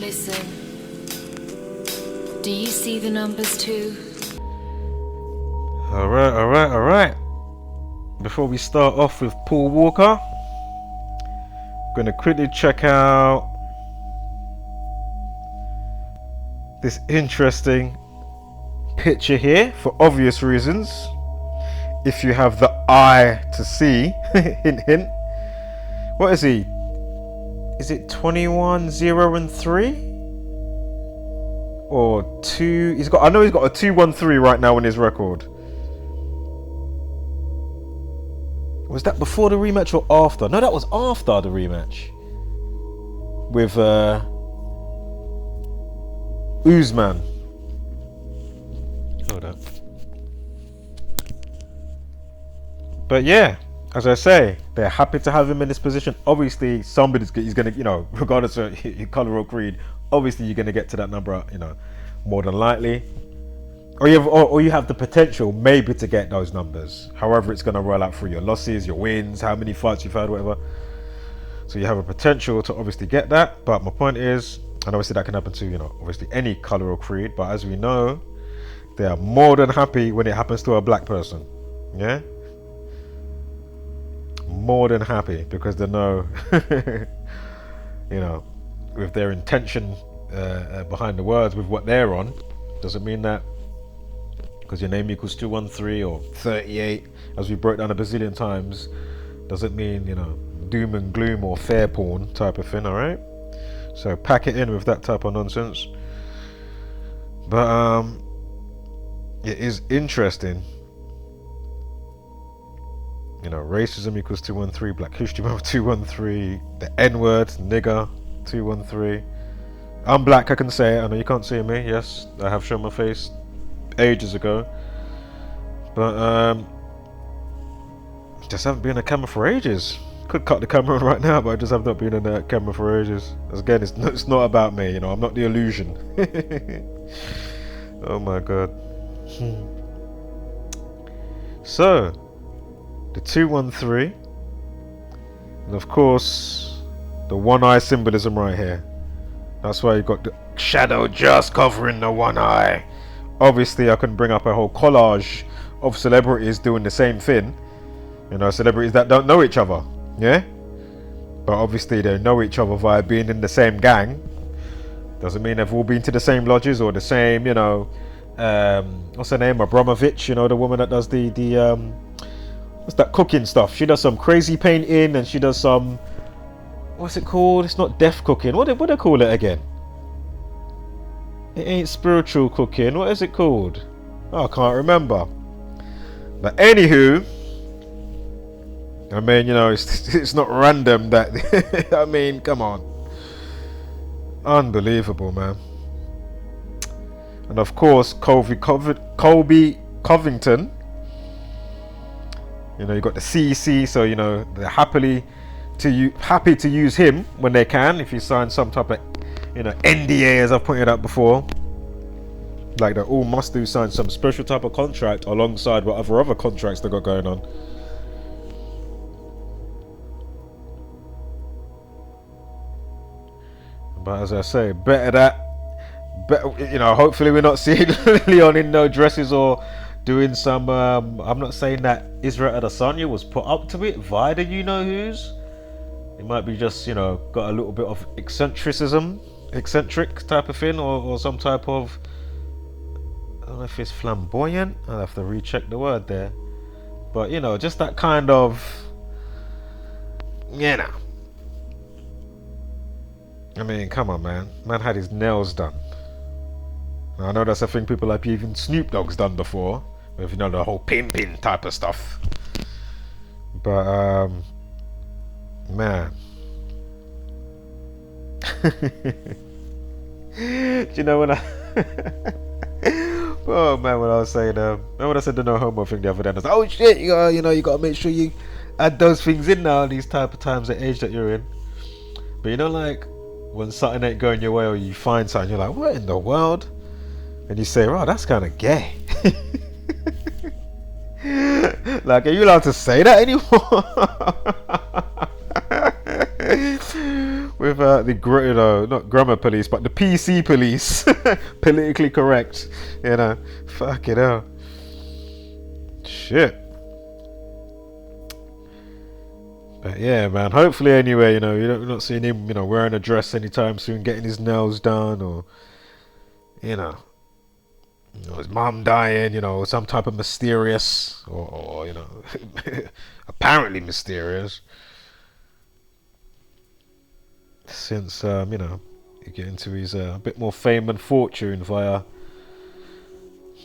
Listen. Do you see the numbers too? Alright. Before we start off with Paul Walker, I'm gonna quickly check out this interesting picture here for obvious reasons. If you have the eye to see, hint hint. What is he? Is it 21, 0 and 3? Or 2? I know he's got a 2-1-3 right now in his record. Was that before the rematch or after? No, that was after the rematch. With Usman. Hold up. But yeah, as I say, they're happy to have him in this position. Obviously, he's gonna, regardless of your color or creed, obviously you're gonna get to that number, more than likely. Or you have the potential maybe to get those numbers. However, it's gonna roll out through your losses, your wins, how many fights you've had, whatever. So you have a potential to obviously get that. But my point is, and obviously that can happen to, obviously any color or creed. But as we know, they are more than happy when it happens to a black person. Yeah. More than happy because they know, with their intention behind the words, with what they're on, doesn't mean that because your name equals 213 or 38, as we broke down a bazillion times, doesn't mean doom and gloom or fair porn type of thing. All right, so pack it in with that type of nonsense. But it is interesting. Racism equals 213, Black History Month 213, the N-word, nigger 213. I'm black, I can say it. I know you can't see me. Yes, I have shown my face ages ago, but just haven't been on camera for ages. Could cut the camera on right now, but I just have not been on the camera for ages. Again, it's not about me. I'm not the illusion. Oh my god. So the 213, and of course the one eye symbolism right here. That's why you got the shadow just covering the one eye. Obviously I can bring up a whole collage of celebrities doing the same thing, celebrities that don't know each other, yeah, but obviously they know each other via being in the same gang. Doesn't mean they've all been to the same lodges or the same, what's her name, Abramovich, the woman that does the what's that cooking stuff? She does some crazy painting and she does some, what's it called? It's not deaf cooking. What do they call it again? It ain't spiritual cooking. What is it called? Oh, I can't remember. But anywho, it's not random that come on. Unbelievable, man. And of course, Colby Covington. You got the CC, so they're happy to use him when they can. If you sign some type of NDA, as I've pointed out before, like they all must do sign some special type of contract alongside whatever other contracts they got going on. But as I say, better, hopefully we're not seeing Leon in no dresses or doing some I'm not saying that Israel Adesanya was put up to it via the who's. It might be just got a little bit of eccentric type of thing, or some type of, I don't know if it's flamboyant. I'll have to recheck the word there, but just that kind of, come on, man had his nails done. I know that's a thing people like even Snoop Dogg's done before, with the whole pimping type of stuff. But man, do you know when I oh man, when I was saying when I said the no homo thing the other day, I was like, oh shit, you gotta make sure you add those things in now, these type of times, the age that you're in. But like when something ain't going your way, or you find something, you're like, what in the world? And you say, oh, that's kind of gay. Like, are you allowed to say that anymore? with not grammar police, but the PC police, politically correct. You know, fuck it hell. Shit. But yeah, man. Hopefully, anyway, you know, you're not seeing him, you know, wearing a dress anytime soon, getting his nails done, or you know, his mum dying, you know, some type of mysterious, or you know, apparently mysterious. Since you know, you get into his a bit more fame and fortune via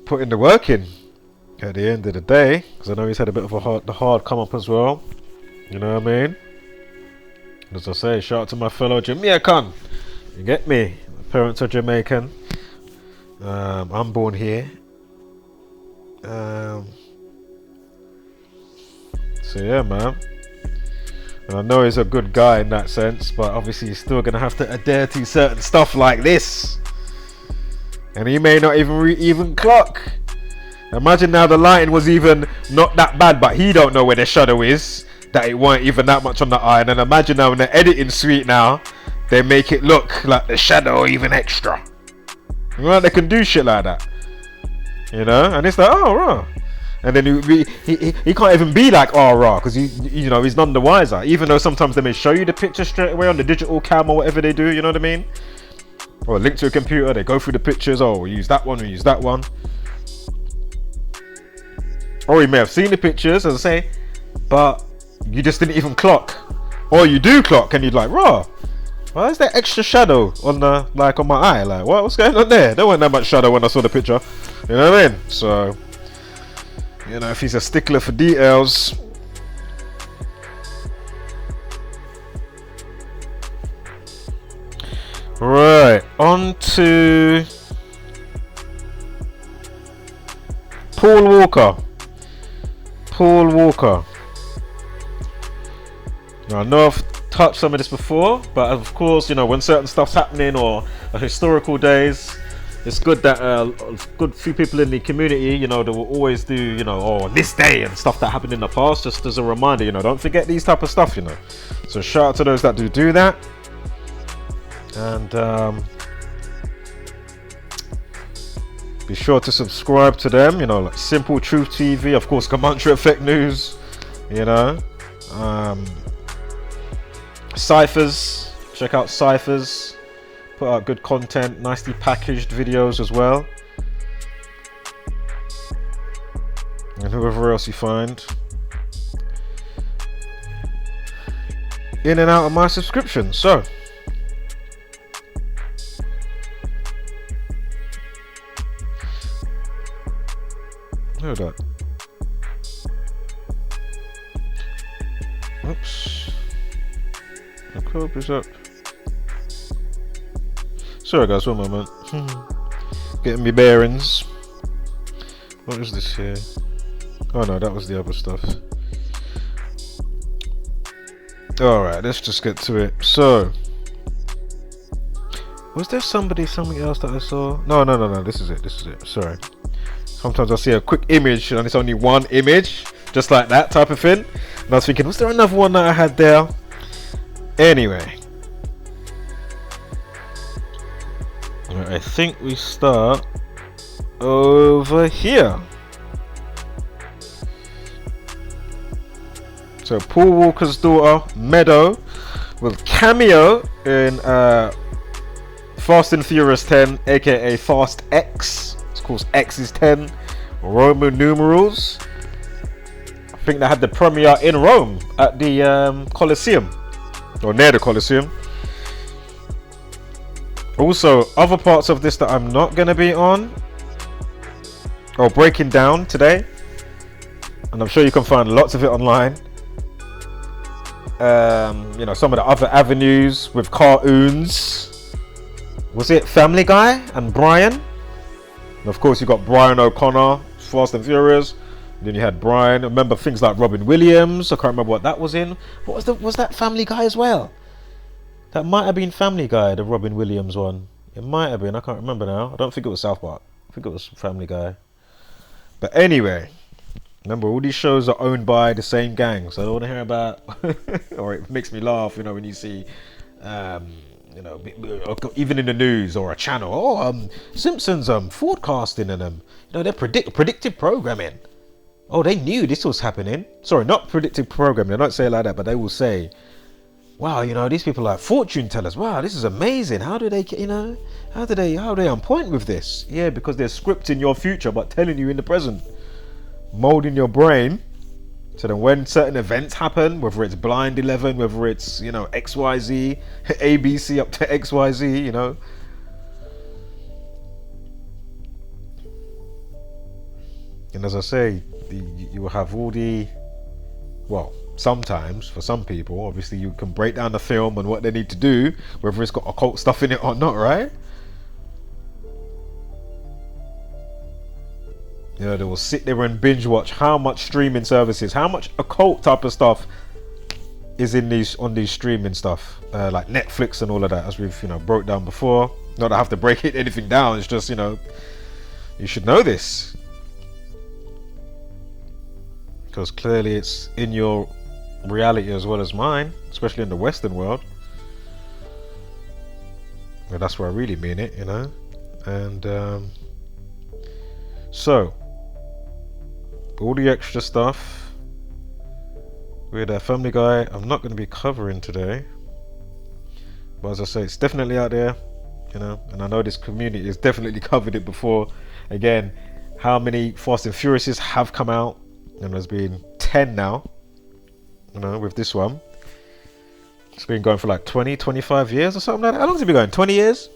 putting the work in at the end of the day, because I know he's had a bit of a hard come up as well. You know what I mean? As I say, shout out to my fellow Jamaican. You get me? My parents are Jamaican. I'm born here. So yeah, man. And I know he's a good guy in that sense, but obviously he's still gonna have to adhere to certain stuff like this. And he may not even clock. Imagine now the lighting was even not that bad, but he don't know where the shadow is. That it weren't even that much on the eye. And then imagine now in the editing suite now, they make it look like the shadow even extra. You know, they can do shit like that. You know, and it's like, oh, raw. And then he can't even be like, oh, raw, because you know, he's none the wiser. Even though sometimes they may show you the picture straight away on the digital cam or whatever they do. You know what I mean? Or link to a computer, they go through the pictures. Oh, we use that one, we use that one. Or you may have seen the pictures, as I say, but you just didn't even clock. Or you do clock and you're like, raw, why is there extra shadow on the, like, on my eye? Like, what's going on there? There wasn't that much shadow when I saw the picture. You know what I mean? So, you know, if he's a stickler for details. Right, on to Paul Walker. Now, I know I've touched some of this before, but of course, you know, when certain stuff's happening or historical days, it's good that a good few people in the community, you know, they will always do, you know, oh, on this day and stuff that happened in the past, just as a reminder, you know, don't forget these type of stuff, you know. So shout out to those that do that. And be sure to subscribe to them, you know, like Simple Truth TV, of course, GematriaEffect.News, you know, Cyphers, check out Cyphers, put out good content, nicely packaged videos as well, and whoever else you find in and out of my subscription. So hold up. Oops. The code is up. Sorry guys, one moment. Getting me bearings. What is this here? Oh no, that was the other stuff. Alright, let's just get to it. So, was there something else that I saw? No, this is it, sorry. Sometimes I see a quick image and it's only one image, just like that type of thing. And I was thinking, was there another one that I had there? Anyway, I think we start over here. So Paul Walker's daughter Meadow will cameo in Fast and Furious 10, aka Fast X. Of course, X is 10 Roman numerals. I think they had the premiere in Rome at the Colosseum, or near the Colosseum. Also, other parts of this that I'm not going to be on or breaking down today, and I'm sure you can find lots of it online. You know, some of the other avenues with cartoons. Was it Family Guy and Brian? And of course, you got Brian O'Connor, Fast and Furious. And then you had Brian. Remember things like Robin Williams. I can't remember what that was in. What was that Family Guy as well? That might have been Family Guy, the Robin Williams one. It might have been. I can't remember now. I don't think it was South Park. I think it was Family Guy. But anyway, Remember, all these shows are owned by the same gang, so I don't want to hear about. Or it makes me laugh, you know, when you see, you know, even in the news or a channel. Oh, Simpsons forecasting and you know, they're predictive programming. Oh, they knew this was happening. Sorry, not predictive programming. They don't say it like that, but they will say, "Wow, you know, these people are fortune tellers. Wow, this is amazing. How do they, you know, how are they on point with this?" Yeah, because they're scripting your future, but telling you in the present, molding your brain, so that when certain events happen, whether it's Blind 11, whether it's, you know, XYZ, ABC up to XYZ, you know. And as I say, you will have all the, well, sometimes for some people, obviously you can break down the film and what they need to do, whether it's got occult stuff in it or not, right? You know, they will sit there and binge watch how much streaming services, how much occult type of stuff is in these, on these streaming stuff, like Netflix and all of that, as we've, you know, broke down before. Not that I have to break anything down, it's just, you know, you should know this, because clearly it's in your reality as well as mine, especially in the Western world. And that's where I really mean it, you know. And so all the extra stuff with Family Guy, I'm not going to be covering today, but as I say, it's definitely out there, you know, and I know this community has definitely covered it before. Again, how many Fast and Furiouses have come out? And there's been 10 now, you know, with this one. It's been going for like 20-25 years or something like that. How long has it been going? 20 years?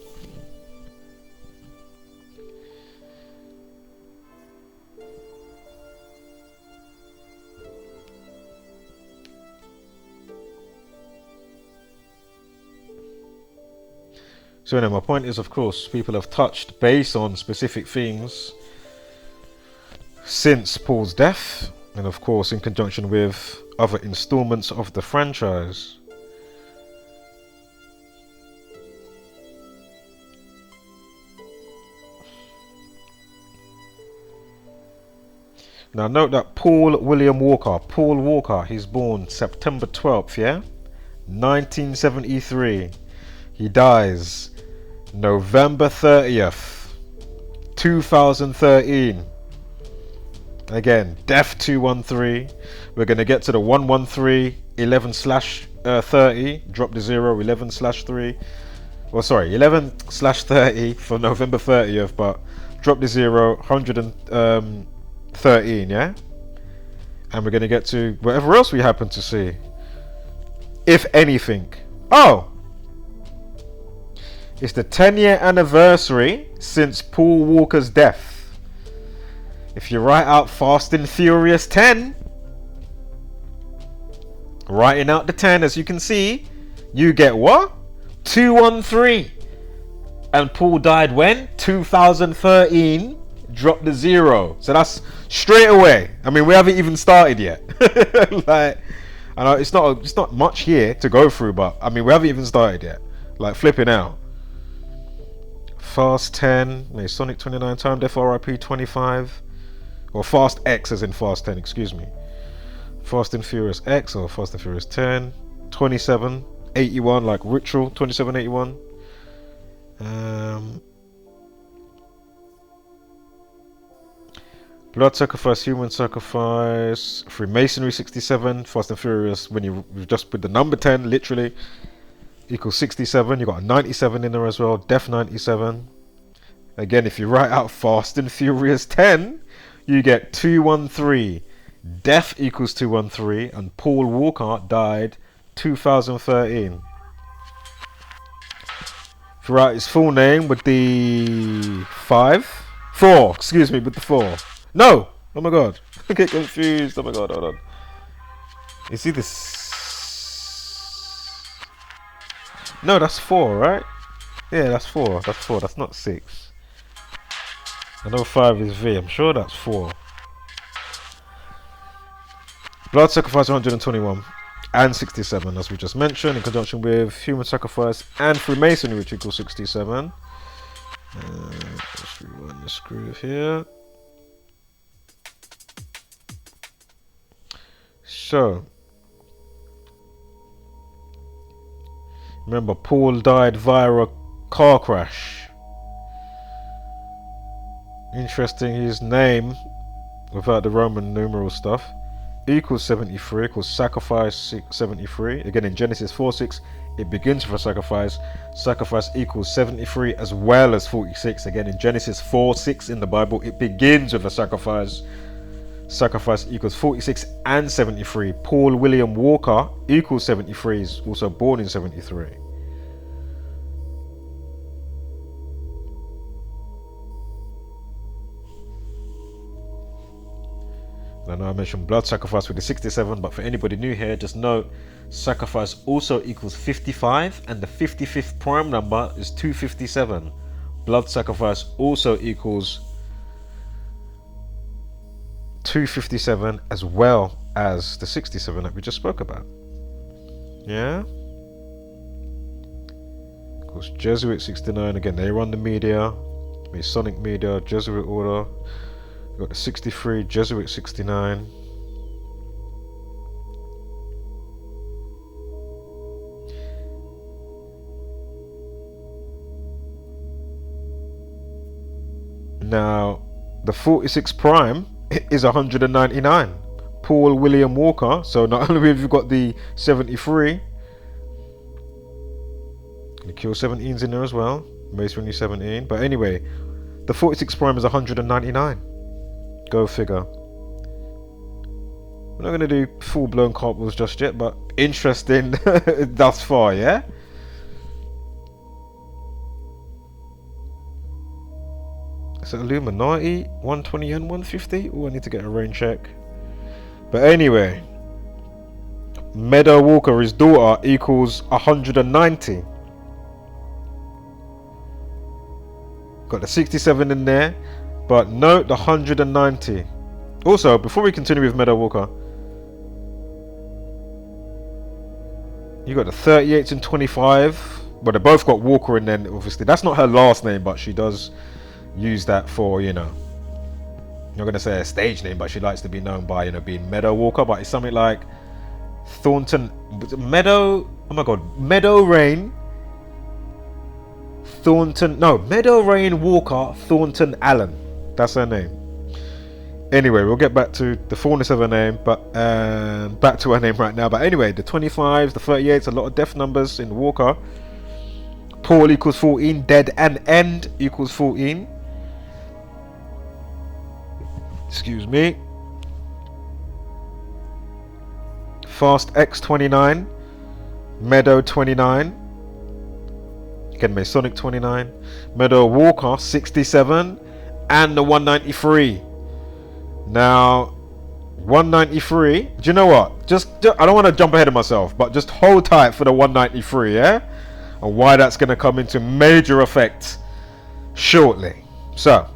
So anyway, my point is, of course, people have touched base on specific things since Paul's death, and of course in conjunction with other installments of the franchise. Now note that Paul William Walker, Paul Walker, he's born September 12th, yeah? 1973. He dies November 30th, 2013. Again, Death 213. We're going to get to the 113, 11/30, drop the 0, 11/3. Well, sorry, 11/30 for November 30th, but drop the 0, 113, yeah? And we're going to get to whatever else we happen to see, if anything. Oh! It's the 10-year anniversary since Paul Walker's death. If you write out Fast and Furious 10, writing out the 10, as you can see, you get what? 213. And Paul died when? 2013. Drop the 0. So that's straight away. I mean, we haven't even started yet. Like, I know it's not much here to go through, but I mean, we haven't even started yet. Like, flipping out. Fast 10, Sonic 29, Time Death RIP 25, or Fast X as in Fast 10, excuse me. Fast and Furious X or Fast and Furious 10, 27, 81, like Ritual 2781. Blood Sacrifice, Human Sacrifice, Freemasonry 67, Fast and Furious, when you just put the number 10 literally equals 67. You got a 97 in there as well, Death 97. Again, if you write out Fast and Furious 10, you get 213. Death equals 213, and Paul Walker died 2013. If you write his full name with the 4, excuse me, with the 4. No! Oh my god. I get confused. Oh my god, hold on. You see this? No, that's 4, right? Yeah, that's 4. That's 4. That's not 6. I know 5 is V. I'm sure that's 4. Blood Sacrifice 121 and 67, as we just mentioned, in conjunction with Human Sacrifice and Freemasonry, which equals 67. Let's rewind the screw here. So, remember, Paul died via a car crash. Interesting, his name, without the Roman numeral stuff, equals 73, equals sacrifice 73. Again, in Genesis 4:6, it begins with a sacrifice. Sacrifice equals 73 as well as 46. Again, in Genesis 4:6 in the Bible, it begins with a sacrifice. Sacrifice equals 46 and 73. Paul William Walker equals 73, is also born in 73. I know I mentioned blood sacrifice with the 67, but for anybody new here, just note sacrifice also equals 55, and the 55th prime number is 257. Blood sacrifice also equals 257 as well as the 67 that we just spoke about. Yeah? Of course, Jesuit 69, again, they run the media, Masonic media, Jesuit order. Got the 63, Jesuit 69. Now, the 46 prime is 199. Paul William Walker. So not only have you got the 73, the kill 17's in there as well. Masonry 17. But anyway, the 46 prime is 199. Go figure. We're not going to do full-blown cartwheels just yet, but interesting thus far, yeah? So Illuminati, 120 and 150? Oh, I need to get a rain check. But anyway, Meadow Walker, his daughter, equals 190. Got the 67 in there. But note the 190. Also, before we continue with Meadow Walker, you got the 38 and 25. Well, they both got Walker in there, obviously. That's not her last name, but she does use that for, you know, I'm not going to say a stage name, but she likes to be known by, you know, being Meadow Walker. But it's something like Thornton, Meadow, oh my god, Meadow Rain, Thornton, no, Meadow Rain Walker, Thornton Allen. That's her name. Anyway, we'll get back to the fullness of her name, but back to her name right now. But anyway, the 25s, the 38s, a lot of death numbers in Walker. Paul equals 14, dead and end equals 14. Excuse me. Fast X 29, Meadow 29. Again, Masonic 29, Meadow Walker 67. And the 193. Now, 193. Do you know what? Just I don't want to jump ahead of myself, but just hold tight for the 193, yeah? And why that's going to come into major effect shortly. So,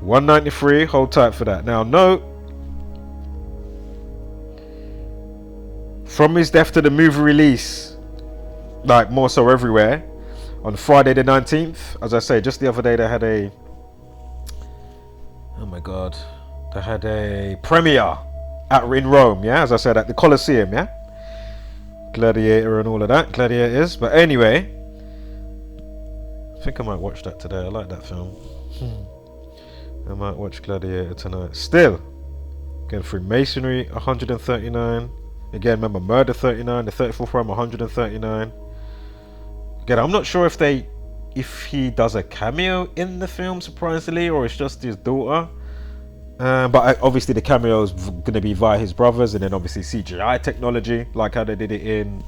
193. Hold tight for that. Now, note, from his death to the movie release, like more so everywhere. On Friday the 19th, as I say, just the other day they had a, oh my god, they had a premiere in Rome, yeah, as I said, at the Colosseum, yeah, Gladiator and all of that, Gladiators. But anyway, I think I might watch that today. I like that film. I might watch Gladiator tonight. Still, going through Masonry, 139. Again, remember, Murder 39, the 34th prime, 139. Again, I'm not sure if he does a cameo in the film, surprisingly, or it's just his daughter. But obviously the cameo is going to be via his brothers, and then obviously CGI technology, like how they did it in,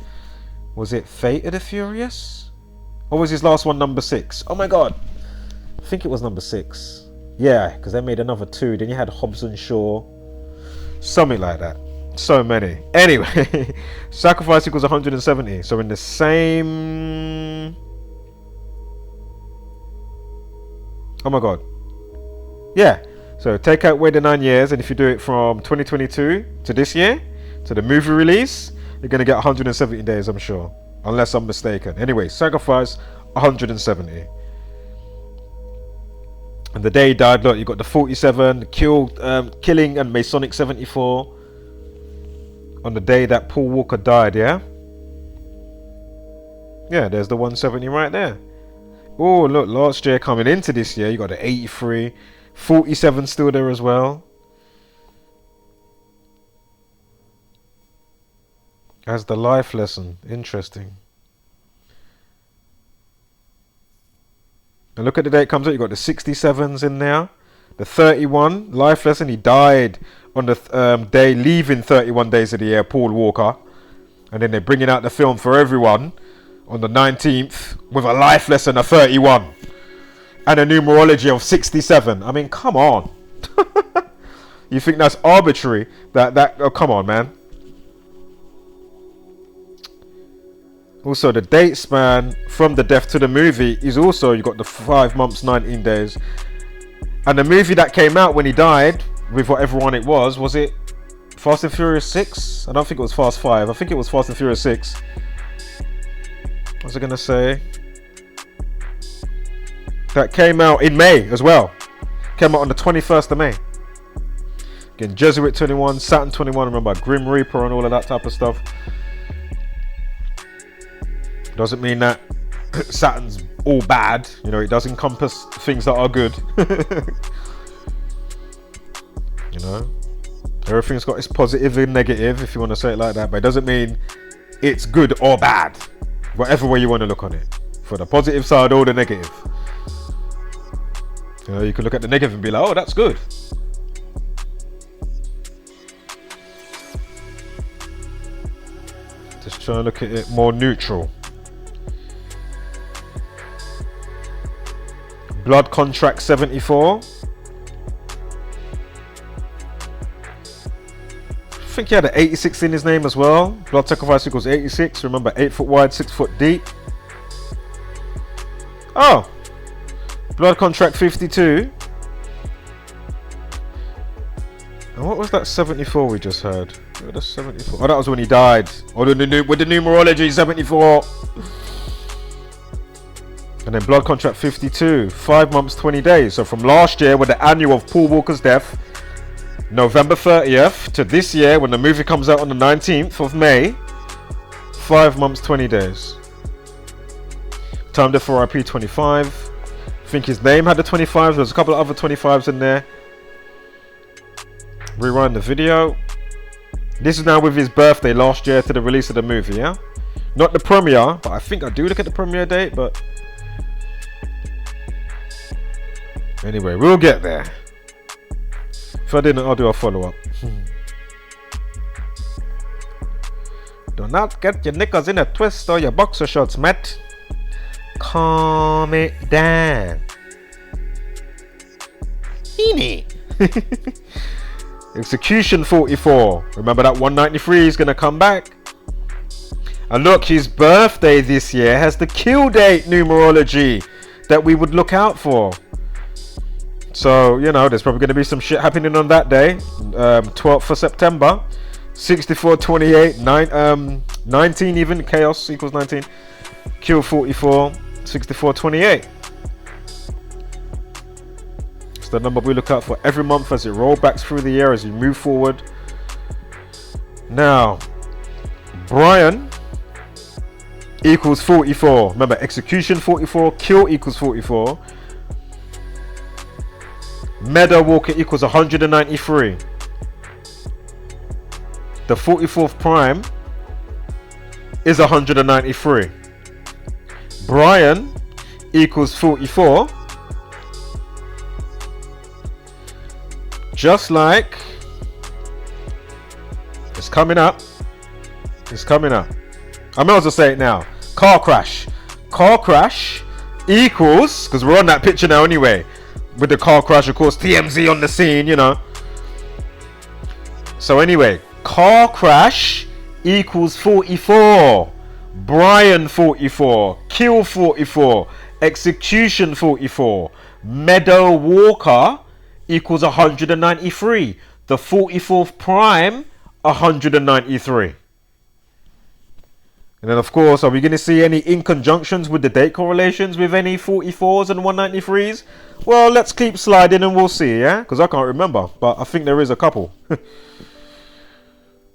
was it Fate of the Furious? Or was his last one number 6? Oh my god, I think it was number 6. Yeah, because they made another 2. Then you had Hobbs and Shaw, something like that. So many. Anyway, sacrifice equals 170. So in the same, oh my god, yeah, so take out away the 9 years, and if you do it from 2022 to this year, to the movie release, you're going to get 170 days, I'm sure, unless I'm mistaken. Anyway, sacrifice 170. And the day he died, look, you got the 47, killing and Masonic 74. On the day that Paul Walker died, yeah? Yeah, there's the 170 right there. Oh, look, last year coming into this year, you got the 83. 47 still there as well. As the life lesson. Interesting. And look at the day it comes out. You got the 67s in there. The 31 life lesson. He died on the day leaving 31 days of the year, Paul Walker. And then they're bringing out the film for everyone on the 19th with a life lesson of 31 and a numerology of 67. I mean, come on. You think that's arbitrary? Oh, come on, man. Also, the date span from the death to the movie is also, you got the 5 months, 19 days. And the movie that came out when he died, with whatever one it was it Fast and Furious 6? I don't think it was Fast 5. I think it was Fast and Furious 6. What was I going to say? That came out in May as well. Came out on the 21st of May. Again, Jesuit 21, Saturn 21, remember Grim Reaper and all of that type of stuff. Doesn't mean that Saturn's all bad. You know, it does encompass things that are good. You know, everything's got its positive and negative, if you want to say it like that. But it doesn't mean it's good or bad. Whatever way you want to look on it. For the positive side or the negative. You know, you can look at the negative and be like, oh, that's good. Just trying to look at it more neutral. Blood Contract 74. I think he had an 86 in his name as well. Blood Sacrifice equals 86. Remember, 8 foot wide, 6 foot deep. Oh, Blood Contract 52. And what was that 74 we just heard? What was 74? Oh, that was when he died. Or with the numerology 74. And then Blood Contract 52, 5 months, 20 days. So from last year, with the annual of Paul Walker's death, November 30th, to this year, when the movie comes out on the 19th of May, 5 months, 20 days. Time death for RIP 25. I think his name had the 25. There's a couple of other 25s in there. Rewind the video. This is now with his birthday last year to the release of the movie, yeah? Not the premiere, but I think I do look at the premiere date, but... Anyway, we'll get there. If I didn't, I'll do a follow-up. Do not get your knickers in a twist or your boxer shorts, Matt. Calm it down. Heaney. Execution 44. Remember that 193 is going to come back. And look, his birthday this year has the kill date numerology that we would look out for. So, you know, there's probably going to be some shit happening on that day. 12th of September. 64, 28, 19 even. Chaos equals 19. Kill 44, 64, 28. It's the number we look out for every month as it rolls back through the year, as you move forward. Now, Brian equals 44. Remember, execution 44, kill equals 44. Meadow Walker equals 193. The 44th prime is 193. Brian equals 44. Just like it's coming up. It's coming up. I may as well say it now. Car crash. Car crash equals, because we're on that picture now anyway. With the car crash, of course, TMZ on the scene, you know. So anyway, car crash equals 44. Brian 44. Kill 44. Execution 44. Meadow Walker equals 193. The 44th prime, 193. And then, of course, are we going to see any inconjunctions with the date correlations with any 44s and 193s? Well, let's keep sliding and we'll see, yeah? Because I can't remember, but I think there is a couple.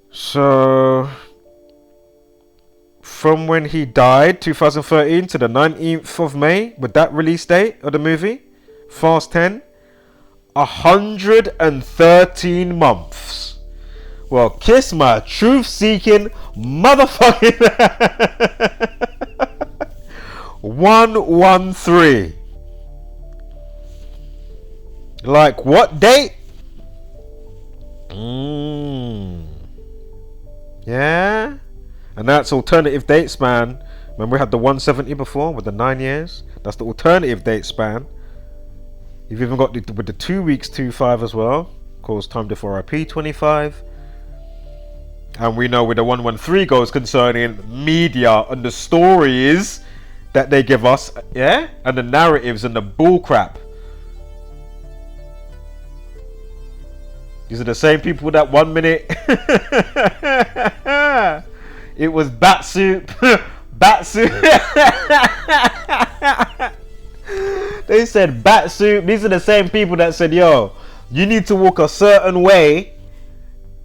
So, from when he died, 2013, to the 19th of May, with that release date of the movie, Fast 10, 113 months. Well, kiss my truth-seeking motherfucking 113. Like what date? Yeah. And that's alternative date span. Remember we had the 170 before with the 9 years? That's the alternative date span. You've even got with the 2 weeks 25 as well. Of course, time before RP 25. And we know where the 113 goes concerning media and the stories that they give us, yeah? And the narratives and the bullcrap. These are the same people that 1 minute it was bat soup. Bat soup. They said bat soup. These are the same people that said, yo, you need to walk a certain way.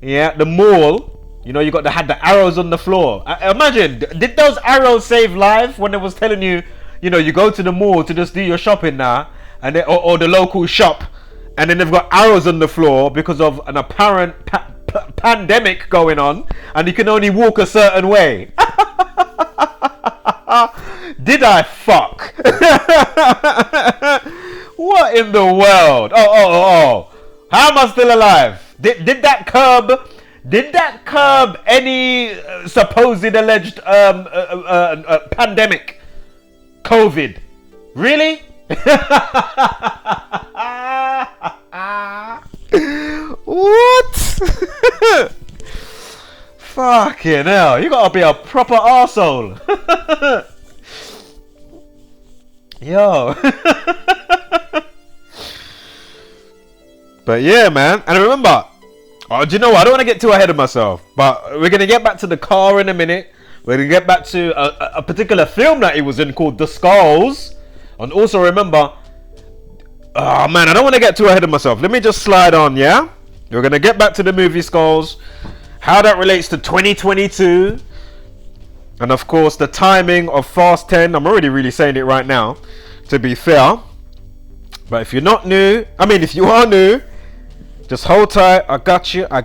Yeah, the mall. You know, had the arrows on the floor. Imagine, did those arrows save lives when they was telling you, you know, you go to the mall to just do your shopping now, and or the local shop, and then they've got arrows on the floor because of an apparent pandemic going on, and you can only walk a certain way. Did I fuck? What in the world? Oh. How am I still alive? Did that curb? Did that curb any supposed alleged pandemic? COVID? Really? What? Fucking hell. You gotta be a proper arsehole. Yo. But yeah, man. And remember, do you know what? I don't want to get too ahead of myself, but we're going to get back to the car in a minute. We're going to get back to a particular film that he was in called The Skulls. And also remember, oh man, I don't want to get too ahead of myself. Let me just slide on, yeah? We're going to get back to the movie Skulls, how that relates to 2022. And of course, the timing of Fast 10. I'm already really saying it right now, to be fair. But if you're not new, if you are new, just hold tight. I got you. You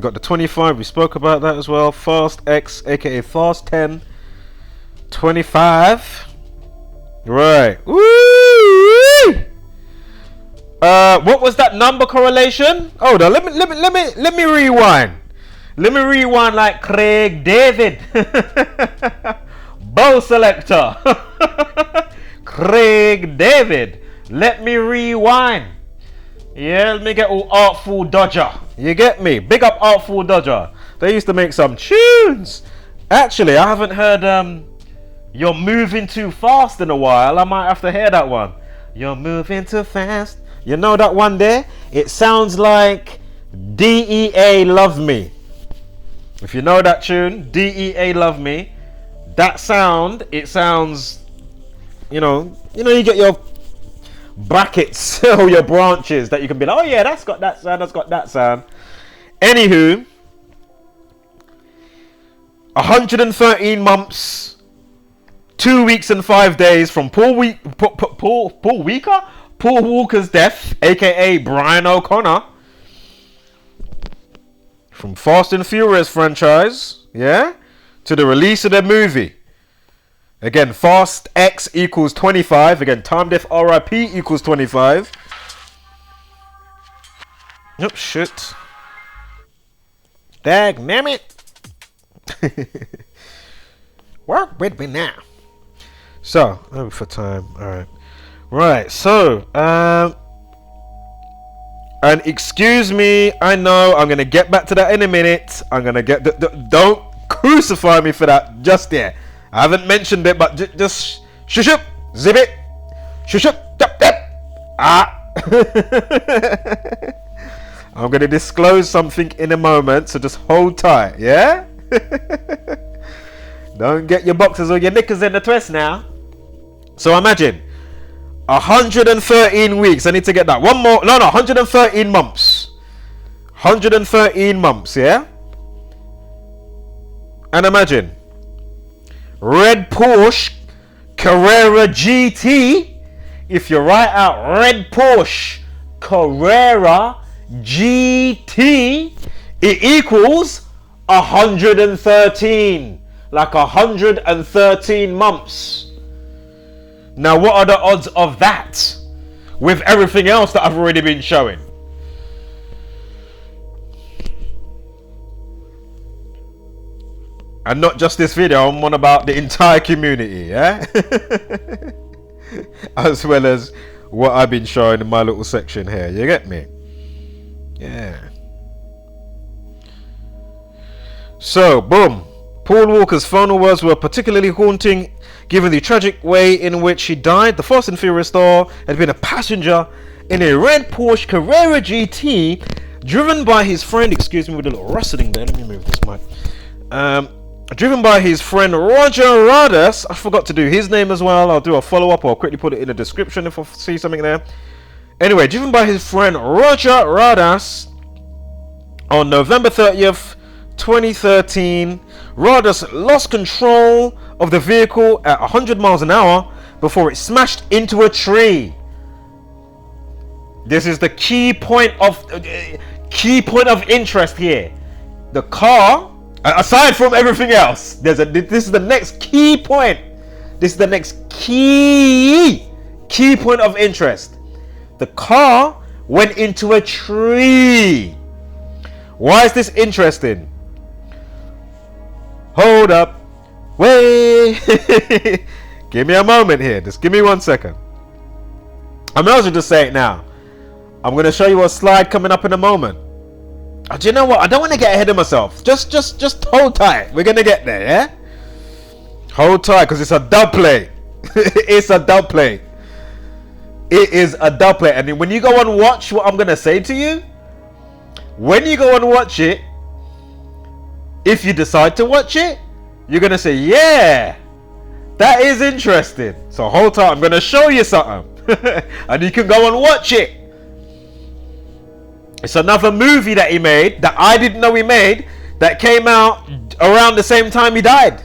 got the 25. We spoke about that as well. Fast X, aka Fast 10. 25. Right. Woo! What was that number correlation? Hold on. Let me rewind. Let me rewind like Craig David. Bow selector. Craig David. Let me rewind. Yeah, let me get all Artful Dodger. You get me? Big up Artful Dodger. They used to make some tunes. Actually, I haven't heard You're Moving Too Fast in a while. I might have to hear that one. You're moving too fast. You know that one there? It sounds like DEA Love Me. If you know that tune, DEA Love Me. That sound, it sounds, you get your brackets or your branches that you can be like, oh yeah, that's got that sound. Anywho, 113 months, 2 weeks and 5 days from Paul Walker's death, aka Brian O'Connor, from Fast and Furious franchise, yeah, to the release of the movie. Again, Fast X equals 25. Again, Time Def RIP equals 25. Oh, shit. Dagnammit. Work with me now. So, over for time. Alright. Right, so, and excuse me, I know, I'm going to get back to that in a minute. I'm going to get, don't crucify me for that just yet. I haven't mentioned it, but just shush up, zip it, shush up, tap, tap. I'm going to disclose something in a moment, so just hold tight, yeah? Don't get your boxers or your knickers in the twist now. So imagine 113 weeks. I need to get that. One more. No, 113 months. 113 months, yeah? And imagine red Porsche Carrera GT. If you write out red Porsche Carrera GT, it equals 113. Like 113 months. Now, what are the odds of that with everything else that I've already been showing? And not just this video, I'm on about the entire community, yeah? As well as what I've been showing in my little section here, you get me? Yeah. So, boom. Paul Walker's final words were particularly haunting given the tragic way in which he died. The Fast and Furious star had been a passenger in a red Porsche Carrera GT driven by his friend, excuse me with a little rustling there, let me move this mic. Driven by his friend Roger Radas. I forgot to do his name as well. I'll do a follow-up or I'll quickly put it in the description if I see something there. Anyway, driven by his friend Roger Radas on November 30th, 2013, Radas lost control of the vehicle at 100 miles an hour before it smashed into a tree. This is the key point of interest here. The car, aside from everything else, this is the next key point. This is the next key point of interest. The car went into a tree. Why is this interesting? Hold up. Wait. Give me a moment here. Just give me 1 second. I might as well just say it now. I'm going to show you a slide coming up in a moment. Do you know what? I don't want to get ahead of myself. Just hold tight. We're going to get there, yeah? Hold tight, because it's a dub play. It's a dub play. It is a dub play. And when you go and watch what I'm going to say to you, when you go and watch it, if you decide to watch it, you're going to say, yeah, that is interesting. So hold tight. I'm going to show you something. And you can go and watch it. It's another movie that he made that I didn't know he made that came out around the same time he died.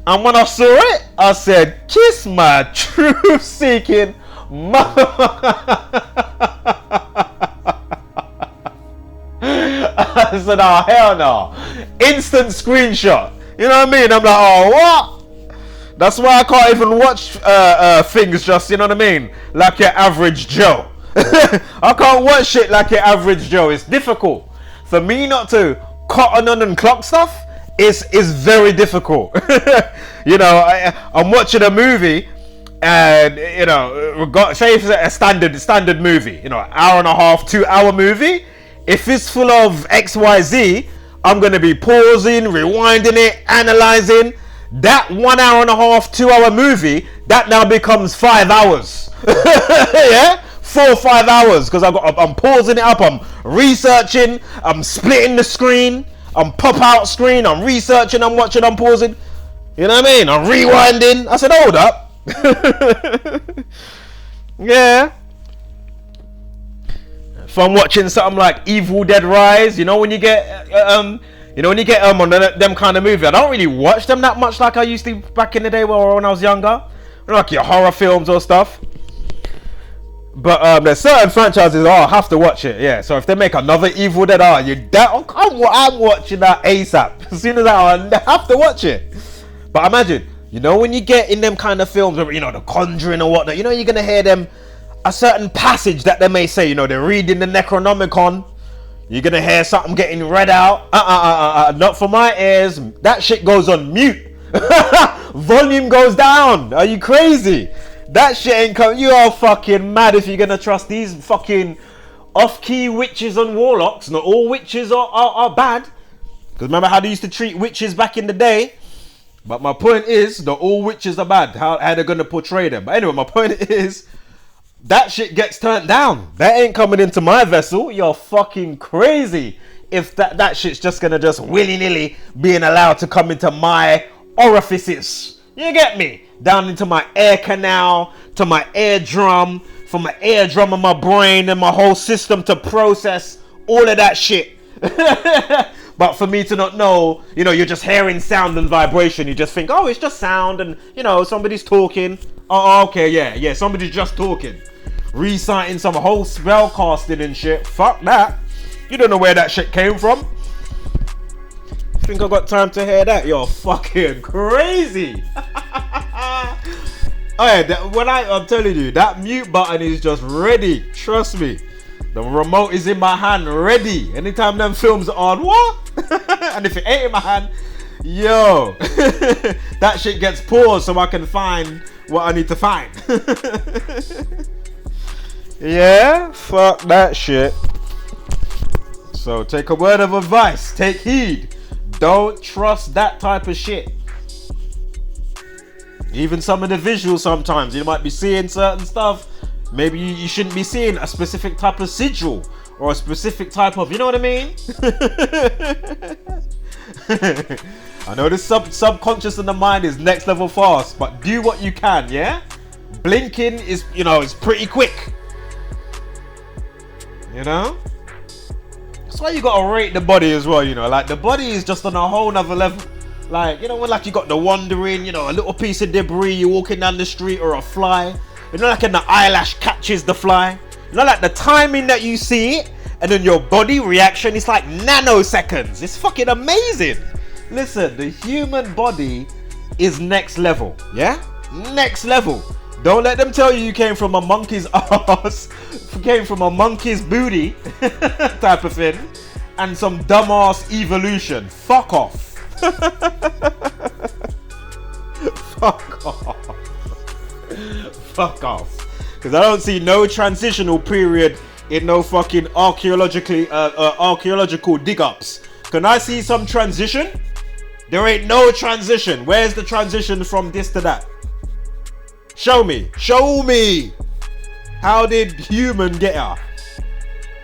And when I saw it, I said, kiss my truth-seeking mother. I said, oh, hell no. Instant screenshot. You know what I mean? I'm like, oh, what? That's why I can't even watch things just, you know what I mean? Like your average Joe. I can't watch shit like your average Joe. It's difficult. For me not to cotton on and clock stuff is very difficult. You know, I'm watching a movie and, you know, say it's a standard movie, you know, hour and a half, 2 hour movie. If it's full of XYZ, I'm going to be pausing, rewinding it, analyzing. That 1 hour and a half, 2 hour movie, that now becomes 5 hours. Yeah? 4 or 5 hours, because I'm pausing it up, I'm researching, I'm splitting the screen, I'm pop out screen, I'm researching, I'm watching, I'm pausing. You know what I mean? I'm rewinding. I said, hold up. Yeah. If I'm watching something like Evil Dead Rise, you know when you get on them kind of movie, I don't really watch them that much like I used to back in the day when I was younger, like your horror films or stuff. But there's certain franchises, I have to watch it. Yeah, so if they make another Evil Dead, I'm watching that ASAP. As soon as I have to watch it. But imagine, you know, when you get in them kind of films, you know, The Conjuring or whatnot, you know, you're gonna hear them a certain passage that they may say, you know, they're reading the Necronomicon. You're gonna hear something getting read out. Not for my ears. That shit goes on mute. Volume goes down. Are you crazy? That shit ain't coming. You are fucking mad if you're gonna trust these fucking off-key witches and warlocks. Not all witches are bad. Because remember how they used to treat witches back in the day. But my point is, not all witches are bad. How they're gonna portray them. But anyway, my point is, that shit gets turned down. That ain't coming into my vessel. You're fucking crazy if that shit's just gonna just willy-nilly being allowed to come into my orifices. You get me? Down into my air canal, to my eardrum, from my eardrum and my brain and my whole system to process all of that shit. But for me to not know, you know, you're just hearing sound and vibration. You just think, oh, it's just sound and, you know, somebody's talking. Oh, okay, yeah, somebody's just talking. Reciting some whole spell casting and shit. Fuck that. You don't know where that shit came from. Think I got time to hear that? You're fucking crazy. Oh yeah, I'm telling you, that mute button is just ready. Trust me. The remote is in my hand, ready. Anytime them films are on, what? And if it ain't in my hand, yo, that shit gets paused so I can find what I need to find. Yeah, fuck that shit. So take a word of advice, take heed. Don't trust that type of shit. Even some of the visuals, sometimes you might be seeing certain stuff. Maybe you shouldn't be seeing a specific type of sigil or a specific type of, you know what I mean? I know the subconscious in the mind is next level fast, but do what you can, yeah? Blinking is, you know, it's pretty quick. You know? That's why you gotta rate the body as well, you know? Like, the body is just on a whole nother level. Like, you know, when like you got the wandering, you know, a little piece of debris, you're walking down the street, or a fly. You know, like when the eyelash catches the fly. You know, like the timing that you see it, and then your body reaction is like nanoseconds. It's fucking amazing. Listen, the human body is next level, yeah? Next level. Don't let them tell you came from a monkey's ass, came from a monkey's booty, type of thing, and some dumbass evolution. Fuck off. Fuck off. Fuck off. Because I don't see no transitional period in no fucking archaeological dig-ups. Can I see some transition? There ain't no transition. Where's the transition from this to that? Show me. Show me. How did human get here?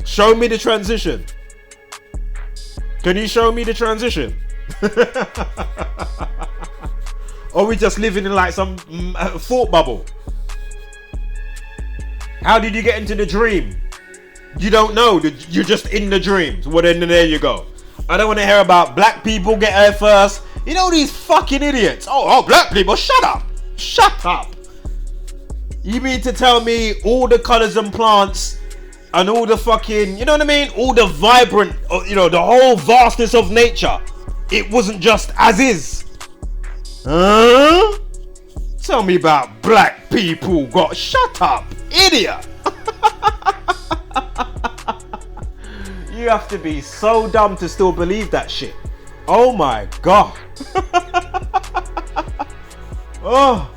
Show me the transition. Can you show me the transition? Or we just living in like some thought bubble? How did you get into the dream? You don't know. You're just in the dreams. Well, then there you go. I don't want to hear about black people get here first. You know these fucking idiots. Oh, black people, shut up. Shut up. You mean to tell me all the colors and plants and all the fucking, you know what I mean? All the vibrant, you know, the whole vastness of nature. It wasn't just as is. Huh? Tell me about black people got, shut up, idiot. You have to be so dumb to still believe that shit. Oh my god. Oh,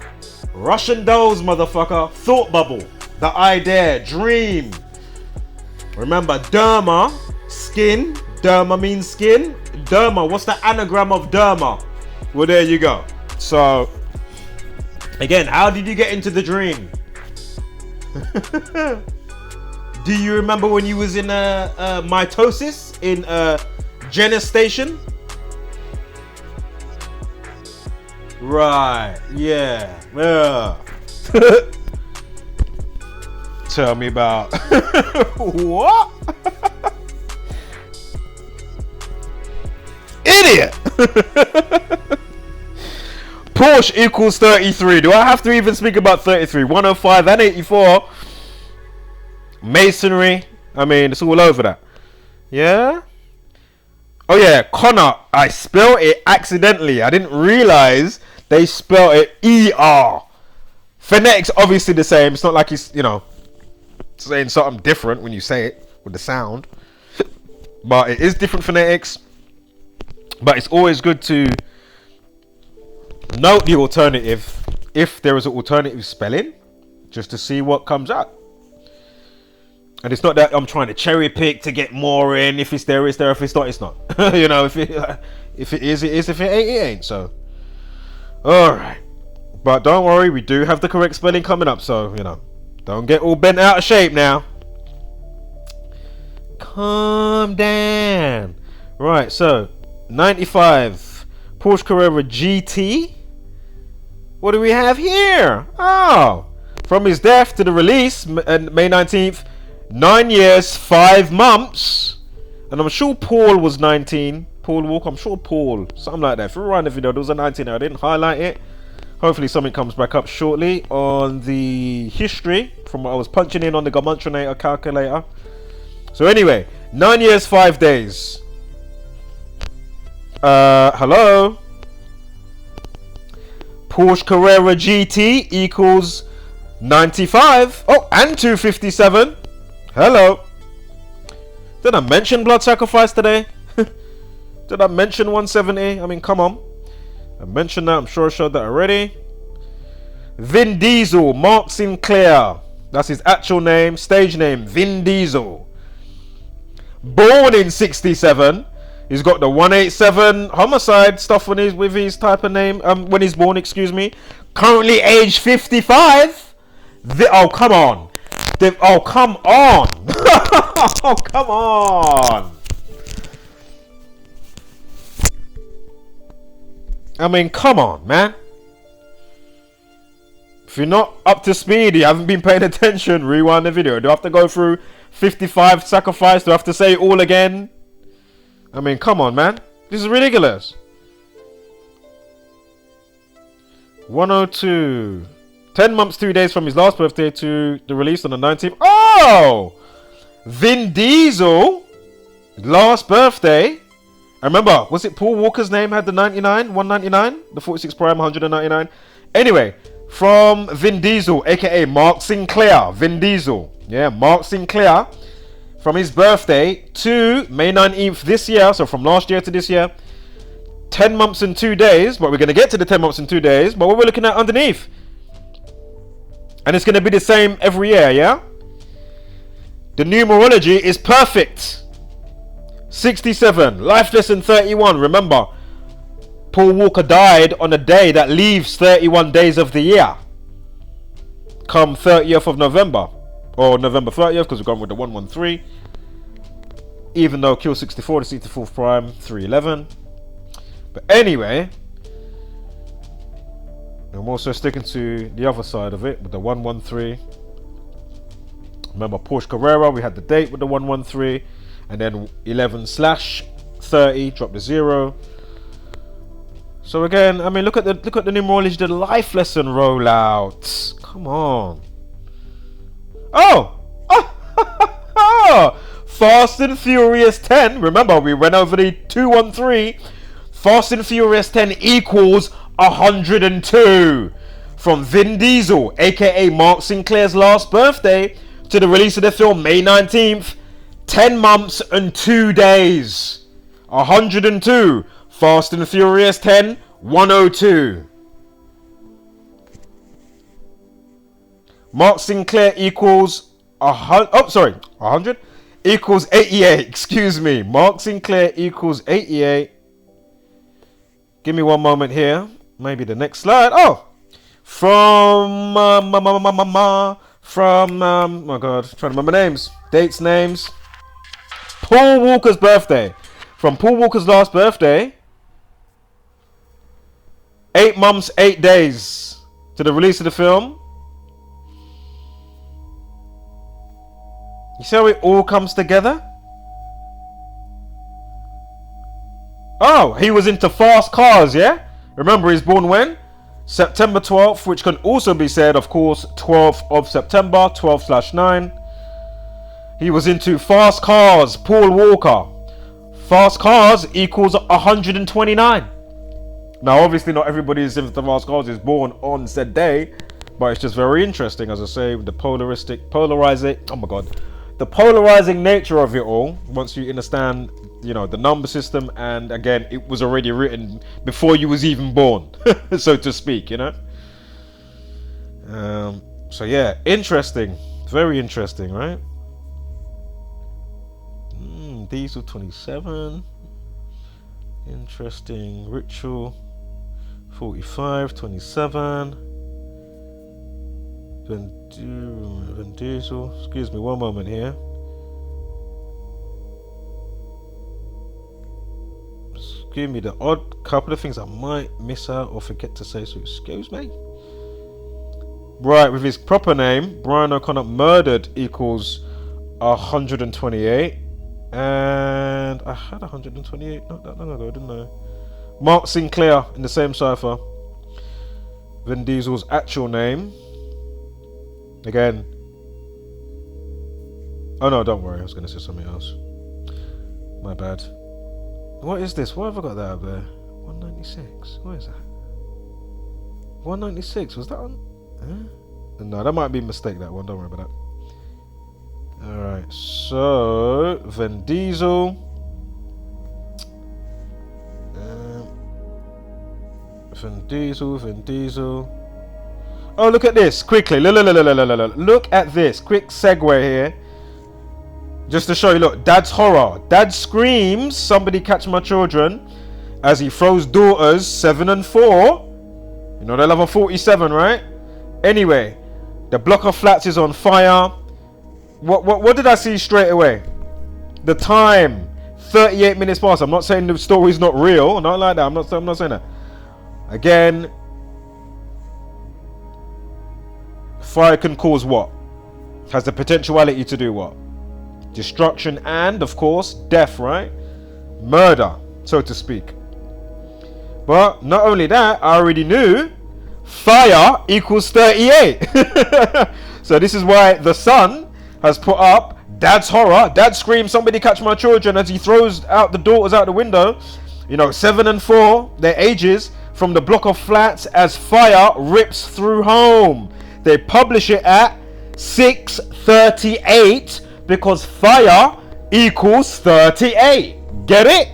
Russian dolls, motherfucker. Thought bubble. The idea, dream. Remember, derma, skin. Derma means skin. Derma, what's the anagram of derma? Well, there you go. So, again, how did you get into the dream? Do you remember when you was in mitosis, in gestation? Right, yeah. Tell me about what? Idiot. Porsche equals 33. Do I have to even speak about 33? 105 and 84. Masonry. I mean, it's all over that. Yeah. Oh yeah, Connor. I spelled it accidentally. I didn't realize they spelled it ER. Phonetics obviously the same. It's not like he's, you know, saying something different when you say it with the sound. But it is different phonetics. But it's always good to note the alternative if there is an alternative spelling, just to see what comes out. And it's not that I'm trying to cherry pick to get more in. If it's there, it's there. If it's not, it's not. You know, if it is, it is. If it ain't, it ain't. So, all right. But don't worry, we do have the correct spelling coming up. So, you know, don't get all bent out of shape now. Calm down. Right, so 95 Porsche Carrera GT. What do we have here? Oh, from his death to the release, May 19th, 9 years, 5 months. And I'm sure Paul was 19. Paul Walker, I'm sure Paul, something like that. If you rewind the video, there was a 19 there. I didn't highlight it. Hopefully something comes back up shortly on the history from what I was punching in on the Gematriator calculator. So anyway, 9 years, 5 days. Hello? Porsche Carrera GT equals 95. Oh, and 257. Hello. Did I mention blood sacrifice today? Did I mention 170? I mean, come on. I mentioned that. I'm sure I showed that already. Vin Diesel, Mark Sinclair. That's his actual name, stage name, Vin Diesel. Born in 67. He's got the 187 homicide stuff with his type of name. When he's born, excuse me. Currently age 55. Oh, come on. Oh, come on. Oh, come on. I mean, come on, man. If you're not up to speed, you haven't been paying attention, rewind the video. Do I have to go through 55 sacrifice? Do I have to say it all again? I mean, come on, man. This is ridiculous. 102. 10 months, 2 days from his last birthday to the release on the 19th. Oh! Vin Diesel. Last birthday. I remember, was it Paul Walker's name had the 99? 199? The 46 Prime 199? Anyway, from Vin Diesel, aka Mark Sinclair. Vin Diesel. Yeah, Mark Sinclair. From his birthday to May 19th this year, so from last year to this year, 10 months and 2 days, but we're going to get to the 10 months and 2 days, but what we're looking at underneath. And it's going to be the same every year, yeah? The numerology is perfect. 67, life lesson 31. Remember, Paul Walker died on a day that leaves 31 days of the year. Come 30th of November. Or November 30th, because we're going with the 113. Even though kill 64, the 64th prime, 311. But anyway, I'm also sticking to the other side of it with the 113. Remember Porsche Carrera, we had the date with the 113. And then 11/30, drop the 0. So again, I mean, look at the numerology, the life lesson rollout. Come on. Oh! Fast and Furious 10. Remember, we went over the 213. Fast and Furious 10 equals 102. From Vin Diesel, aka Mark Sinclair's last birthday, to the release of the film May 19th. 10 months and 2 days. 102. Fast and Furious 10, 102. Mark Sinclair equals 100 equals 88. Excuse me. Mark Sinclair equals 88. Give me one moment here. Maybe the next slide. Oh, from oh my God, trying to remember names, dates, names. Paul Walker's birthday. From Paul Walker's last birthday, 8 months, 8 days to the release of the film. You see how it all comes together? Oh, he was into fast cars, yeah? Remember, he's born when? September 12th, which can also be said, of course, 12th of September, 12/9. He was into fast cars, Paul Walker. Fast cars equals 129. Now, obviously, not everybody is into fast cars is born on said day, but it's just very interesting, as I say, with the the polarizing nature of it all. Once you understand, the number system, and again, it was already written before you was even born, so to speak, So yeah, interesting, very interesting, right? Diesel 27, interesting. Ritual 45, 27. Vin Diesel, excuse me one moment here. give me the odd couple of things I might miss out or forget to say, so excuse me. Right, with his proper name, Brian O'Connor, murdered equals 128. And I had 128 not that long ago, didn't I? Mark Sinclair in the same cipher. Vin Diesel's actual name. Again. Oh no, don't worry, I was going to say something else. My bad. What is this? Why have I got that up there? 196. What is that? 196. Was that on? Huh? No, that might be a mistake, that one. Don't worry about that. Alright, so Vin Diesel. Vin Diesel. Oh, look at this. Quickly. Look at this. Quick segue here. Just to show you, look. Dad's horror. Dad screams, "Somebody catch my children," as he throws daughters 7 and 4. You know, they love a 47, right? Anyway, the block of flats is on fire. What did I see straight away? The time. 38 minutes past. I'm not saying the story's not real. Not like that. I'm not saying that. Again, fire can cause what? Has the potentiality to do what? Destruction and, of course, death, right? Murder, so to speak. But not only that, I already knew fire equals 38. So this is why the son has put up Dad's horror. Dad screams, "Somebody catch my children," as he throws out the daughters out the window. You know, 7 and 4, their ages, from the block of flats as fire rips through home. They publish it at 6:38 because fire equals 38. Get it?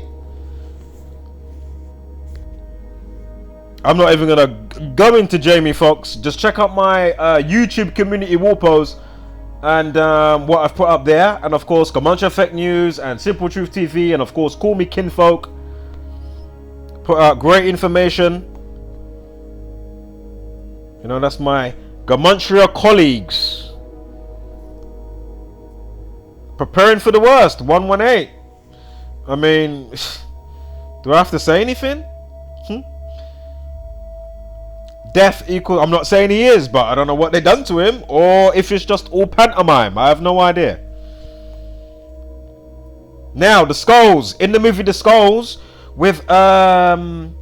I'm not even gonna go into Jamie Foxx. Just check out my YouTube community wall post and what I've put up there, and of course GematriaEffect.News and Simple Truth TV, and of course Call Me Kinfolk. Put out great information. You know, that's my Gematria colleagues. Preparing for the worst. 118. I mean, do I have to say anything? Death equals, I'm not saying he is, but I don't know what they done to him, or if it's just all pantomime. I have no idea. Now, the Skulls. In the movie The Skulls, with Paul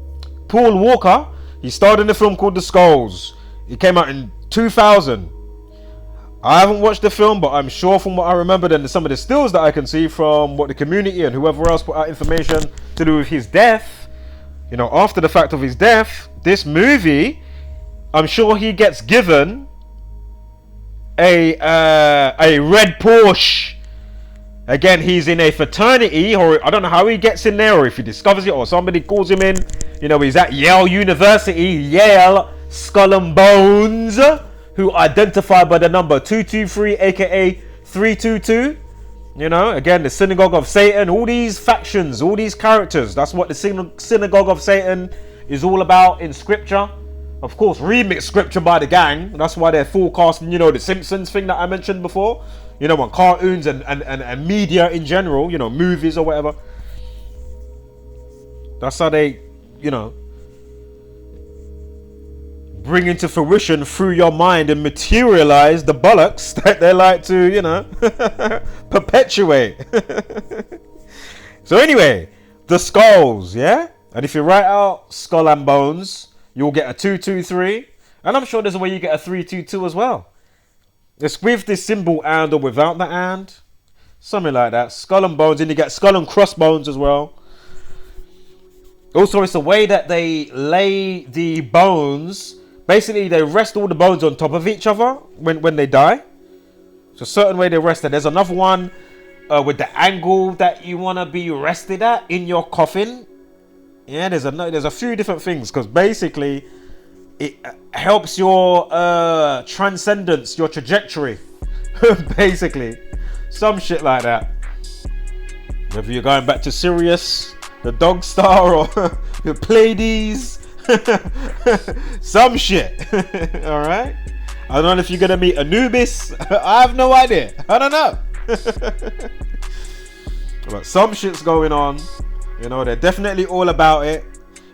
Walker, he starred in a film called The Skulls. It came out in 2000. I haven't watched the film, but I'm sure from what I remembered and some of the stills that I can see from what the community and whoever else put out information to do with his death, you know, after the fact of his death, this movie, I'm sure he gets given a red Porsche. Again, he's in a fraternity, or I don't know how he gets in there, or if he discovers it, or somebody calls him in. You know, he's at Yale University, Yale Skull and Bones, who identify by the number 223, aka 322. You know, again, the Synagogue of Satan, all these factions, all these characters. That's what the Synagogue of Satan is all about in scripture. Of course, remix scripture by the gang. That's why they're forecasting, you know, the Simpsons thing that I mentioned before. You know, on cartoons and media in general, you know, movies or whatever. That's how they, you know, bring into fruition through your mind and materialize the bollocks that they like to, you know, perpetuate. So anyway, the Skulls, yeah? And if you write out Skull and Bones, you'll get a 223. And I'm sure there's a way you get a 322 as well. It's with this symbol and or without the and. Something like that. Skull and Bones. And you get Skull and Crossbones as well. Also, it's the way that they lay the bones. Basically, they rest all the bones on top of each other when they die. It's a certain way they rest it. There's another one with the angle that you want to be rested at in your coffin. Yeah, there's a few different things. Because basically, it helps your transcendence, your trajectory. Basically. Some shit like that. Whether you're going back to Sirius, the Dog Star, or the Pleiades. Some shit. Alright? I don't know if you're going to meet Anubis. I have no idea. I don't know. But some shit's going on. You know, they're definitely all about it.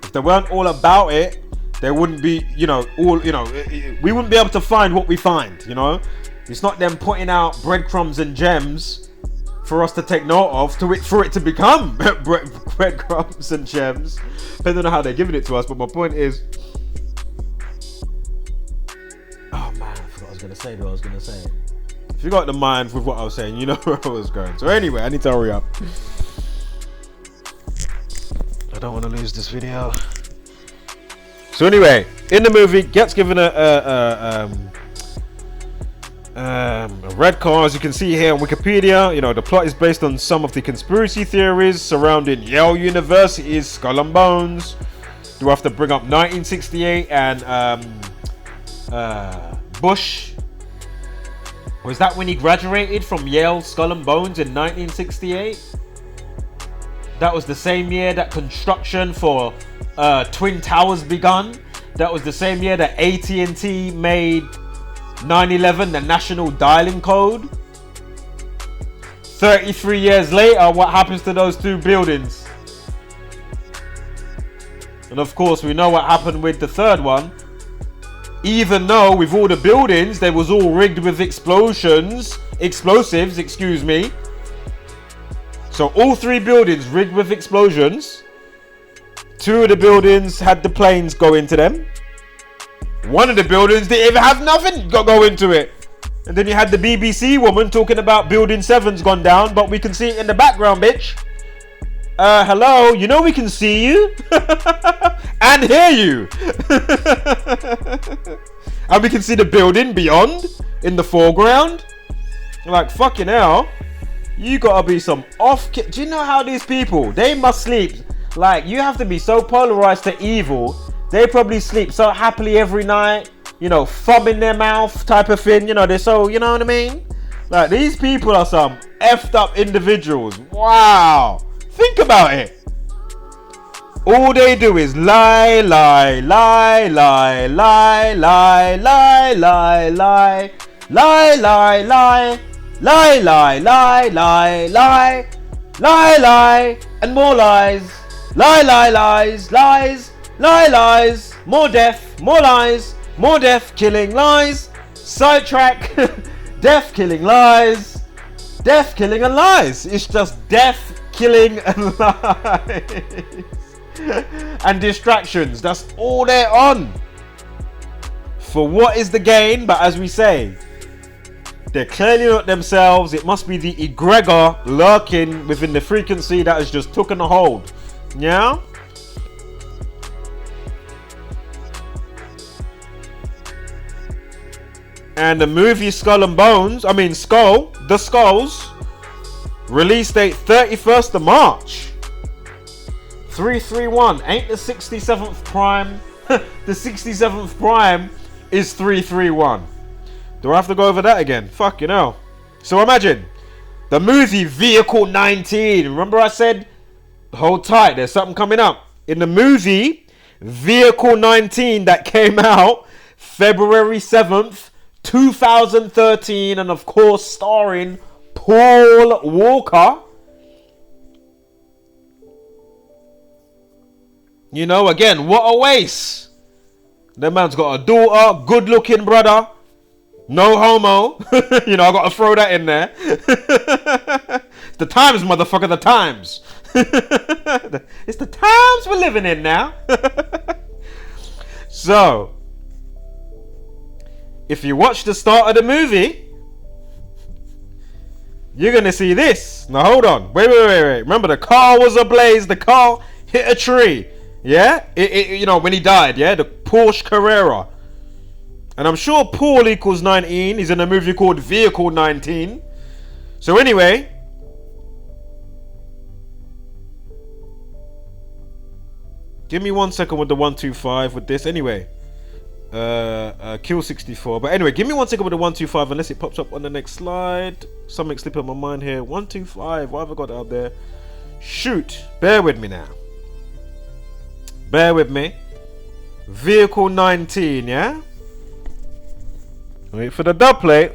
If they weren't all about it, they wouldn't be, you know, we wouldn't be able to find what we find, you know. It's not them putting out breadcrumbs and gems for us to take note of, for it to become breadcrumbs and gems. I don't know how they're giving it to us, but my point is, oh man, I forgot what I was gonna say. If you got the mind with what I was saying, you know where I was going. So anyway, I need to hurry up. I don't want to lose this video. So anyway, in the movie, gets given a red car, as you can see here on Wikipedia. You know, the plot is based on some of the conspiracy theories surrounding Yale University's Skull and Bones. Do I have to bring up 1968 and Bush? Was that when he graduated from Yale Skull and Bones in 1968? That was the same year that construction for Twin Towers begun. That was the same year that AT&T made 9/11 the national dialing code. 33 years later, what happens to those two buildings? And of course, we know what happened with the third one. Even though with all the buildings, they was all rigged with explosives, excuse me. So all three buildings rigged with explosions. Two of the buildings had the planes go into them. One of the buildings didn't even have nothing go into it. And then you had the BBC woman talking about Building 7's gone down, but we can see it in the background, bitch. Hello, you know we can see you and hear you. And we can see the building beyond in the foreground. Like, fucking hell. You gotta be some do you know how these people, they must sleep? Like, you have to be so polarized to evil. They probably sleep so happily every night, you know, thumb in their mouth type of thing. You know, they're so, you know what I mean? Like, these people are some effed up individuals. Wow. Think about it. All they do is lie, lie, lie, lie, lie, lie, lie, lie, lie, lie, lie, lie. Lie, lie, lie, lie, lie, lie, lie, and more lies. Lie, lie, lies, lies, lie, lies, more death, more lies, more death, killing lies. Sidetrack, death, killing lies, death, killing and lies. It's just death, killing and lies. And distractions. That's all they're on. For what is the gain? But as we say, they're clearly not themselves. It must be the egregor lurking within the frequency that has just taken a hold. Yeah? And the movie Skull, The Skulls, release date 31st of March. 331. Ain't the 67th prime? The 67th prime is 331. Do I have to go over that again? Fuck, you know. So imagine the movie Vehicle 19. Remember I said, hold tight, there's something coming up. In the movie Vehicle 19 that came out February 7th, 2013, and of course starring Paul Walker. You know, again, what a waste. That man's got a daughter, good looking brother. No homo. You know, I gotta throw that in there. The times, motherfucker, the times. It's the times we're living in now. So, if you watch the start of the movie, you're gonna see this. Now hold on. Wait. Remember, the car was ablaze. The car hit a tree. Yeah? You know, when he died, yeah? The Porsche Carrera. And I'm sure Paul equals 19. He's in a movie called Vehicle 19. So anyway, give me 1 second with the 125 with this. Anyway, kill 64. But anyway, give me 1 second with the 125 unless it pops up on the next slide. Something slipping my mind here. 125. What have I got out there? Shoot. Bear with me now. Bear with me. Vehicle 19, yeah? Wait for the dub plate.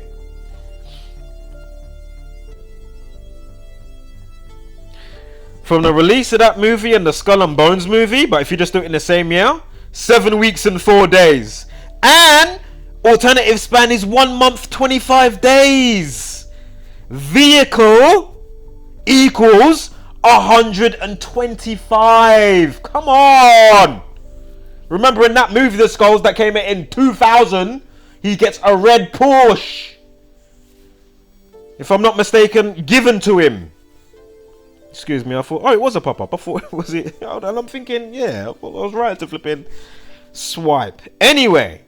From the release of that movie and the Skull and Bones movie, but if you just do it in the same year, 7 weeks and 4 days. And alternative span is 1 month, 25 days. Vehicle equals 125. Come on. Remember in that movie, The Skulls, that came out in 2000, he gets a red Porsche. If I'm not mistaken, given to him. Excuse me, I thought, oh, it was a pop-up. I thought it was it. And I'm thinking, yeah, I was right to flip in. Swipe. Anyway.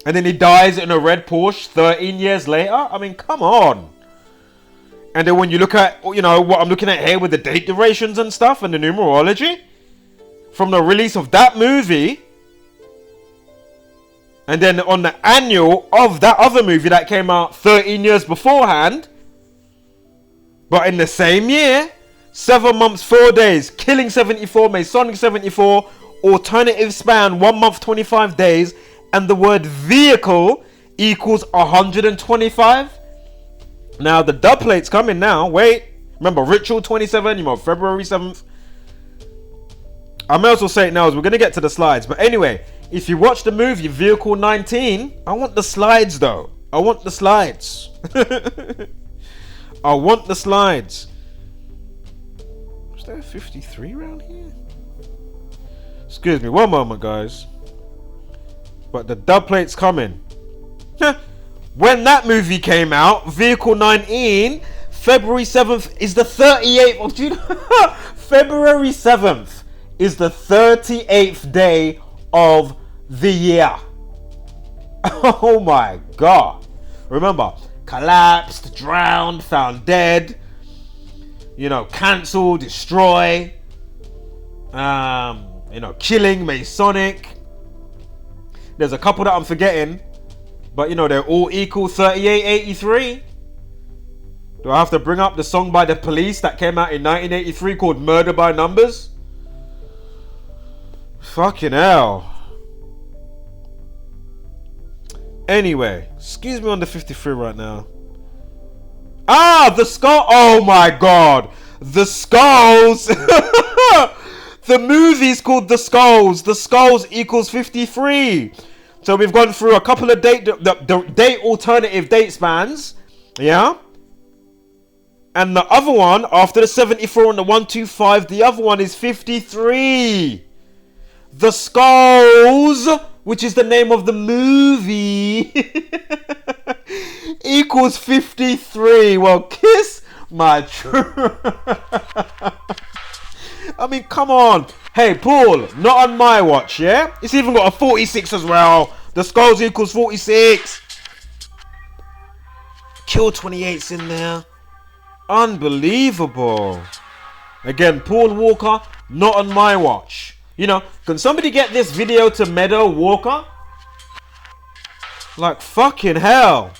And then he dies in a red Porsche 13 years later. I mean, come on. And then when you look at, you know, what I'm looking at here with the date durations and stuff and the numerology. From the release of that movie. And then on the annual of that other movie that came out 13 years beforehand. But in the same year. 7 months, 4 days, Killing 74, Masonic 74, alternative span 1 month, 25 days, and the word vehicle equals 125. Now the dub plate's coming now. Wait, remember Ritual 27, you know, February 7th. I may as well say it now as we're going to get to the slides. But anyway, if you watch the movie Vehicle 19, I want the slides though. I want the slides. I want the slides. Is there a 53 around here? Excuse me, one moment, guys. But the dub plate's coming. When that movie came out, Vehicle 19, February 7th is the 38th of June. February 7th is the 38th day of the year. Oh my God. Remember, collapsed, drowned, found dead. You know, cancel, destroy, you know, killing, Masonic. There's a couple that I'm forgetting, but you know, they're all equal 3883. Do I have to bring up the song by The Police that came out in 1983 called Murder by Numbers? Fucking hell. Anyway, excuse me on the 53 right now. Ah, the skull. Oh my God. The Skulls. The movie's called The Skulls. The Skulls equals 53. So we've gone through a couple of date alternative date spans. Yeah. And the other one, after the 74 and the 125, the other one is 53. The Skulls, which is the name of the movie, equals 53. Well, kiss my I mean, come on. Hey, Paul, not on my watch, yeah? It's even got a 46 as well. The Skulls equals 46. Kill 28's in there. Unbelievable. Again, Paul Walker, not on my watch. You know, can somebody get this video to Meadow Walker? Like, fucking hell.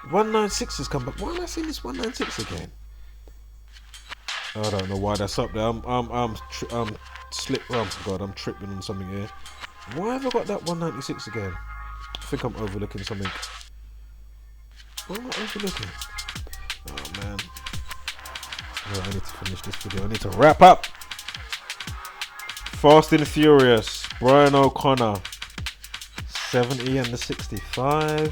196 has come back. Why am I seeing this 196 again? I don't know why that's up there. I'm tripping on something here. Why have I got that 196 again? I think I'm overlooking something. What am I overlooking? Oh man. Oh, I need to finish this video. I need to wrap up. Fast and Furious. Brian O'Connor. 70 and the 65.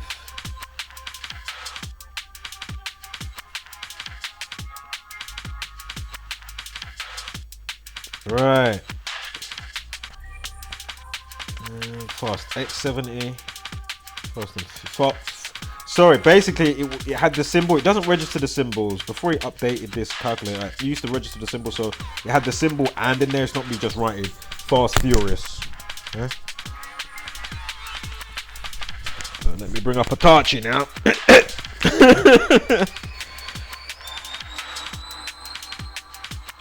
Right. Fast X70. Fast and sorry, basically it had the symbol. It doesn't register the symbols. Before it updated this calculator, it used to register the symbol, so it had the symbol and in there. It's not me just writing Fast Furious. Yeah? So let me bring up Hitachi now.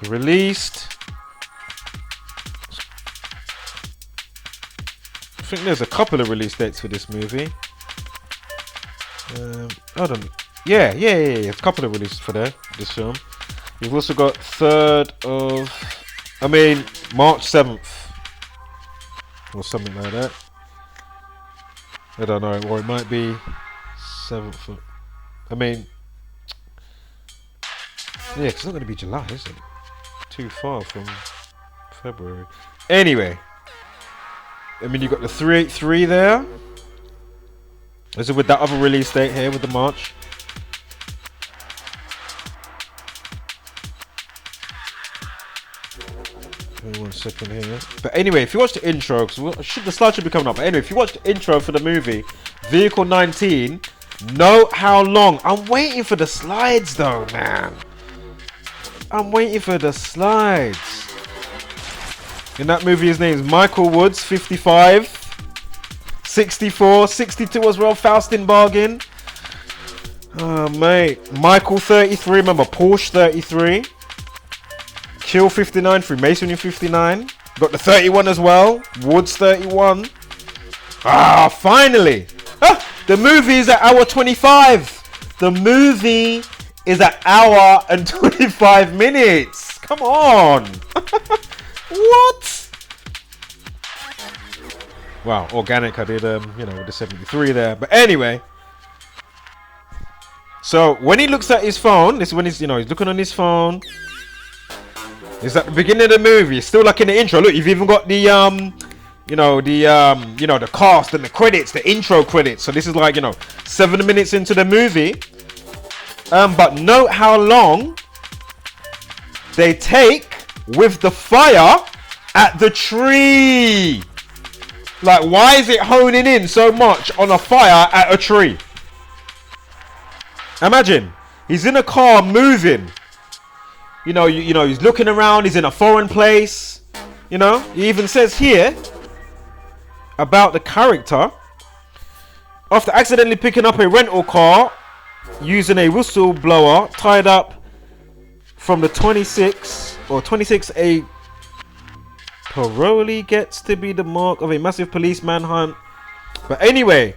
Released. I think there's a couple of release dates for this movie. Hold on. Yeah. A couple of releases for this film. You've also got March 7th. Or something like that. I don't know. Or it might be 7th. Yeah, because it's not going to be July, is it? too far from February. Anyway, I mean, you got the 383 there. This is with that other release date here with the March. Wait 1 second here. But anyway, if you watch the intro, because the slide should be coming up. But anyway, if you watch the intro for the movie, Vehicle 19, note how long. I'm waiting for the slides though, man. I'm waiting for the slides. In that movie, his name is Michael Woods, 55, 64, 62 as well, Faustin Bargain. Oh, mate. Michael, 33, remember, Porsche, 33. Kill, 59, Freemasonry, 59. Got the 31 as well, Woods, 31. Ah, finally. Ah, the movie is at hour 25. The movie is at hour and 25 minutes. Come on. What? Wow, organic. I did, you know, with the 73 there. But anyway, so when he looks at his phone, this is when he's, you know, he's looking on his phone. It's at the beginning of the movie. It's still like in the intro. Look, you've even got the, you know, the cast and the credits, the intro credits. So this is like, you know, 7 minutes into the movie. But note how long they take with the fire at the tree. Like, why is it honing in so much on a fire at a tree? Imagine, he's in a car moving. You know, he's looking around. He's in a foreign place. You know, he even says here about the character. After accidentally picking up a rental car using a whistleblower tied up from the 26 or 26, a parolee gets to be the mark of a massive police manhunt. But anyway,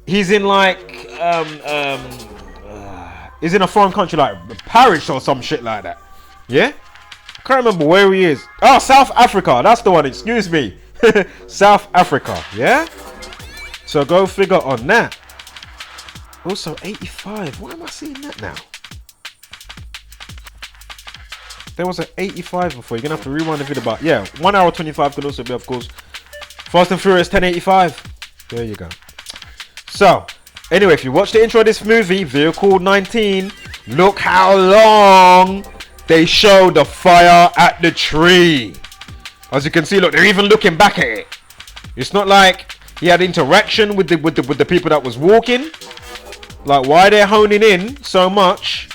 he's in like he's in a foreign country like Paris or some shit like that. Yeah, I can't remember where he is. Oh, South Africa, that's the one. Excuse me. South Africa. Yeah, so go figure on that. Also 85. Why am I seeing that now? There was an 85 before. You're gonna have to rewind the video. But yeah, 1 hour 25 could also be, of course, Fast and Furious 1085. There you go. So anyway, if you watch the intro of this movie, Vehicle 19, look how long they show the fire at the tree. As you can see, look, they're even looking back at it. It's not like he had interaction with the people that was walking. Like, why they're honing in so much?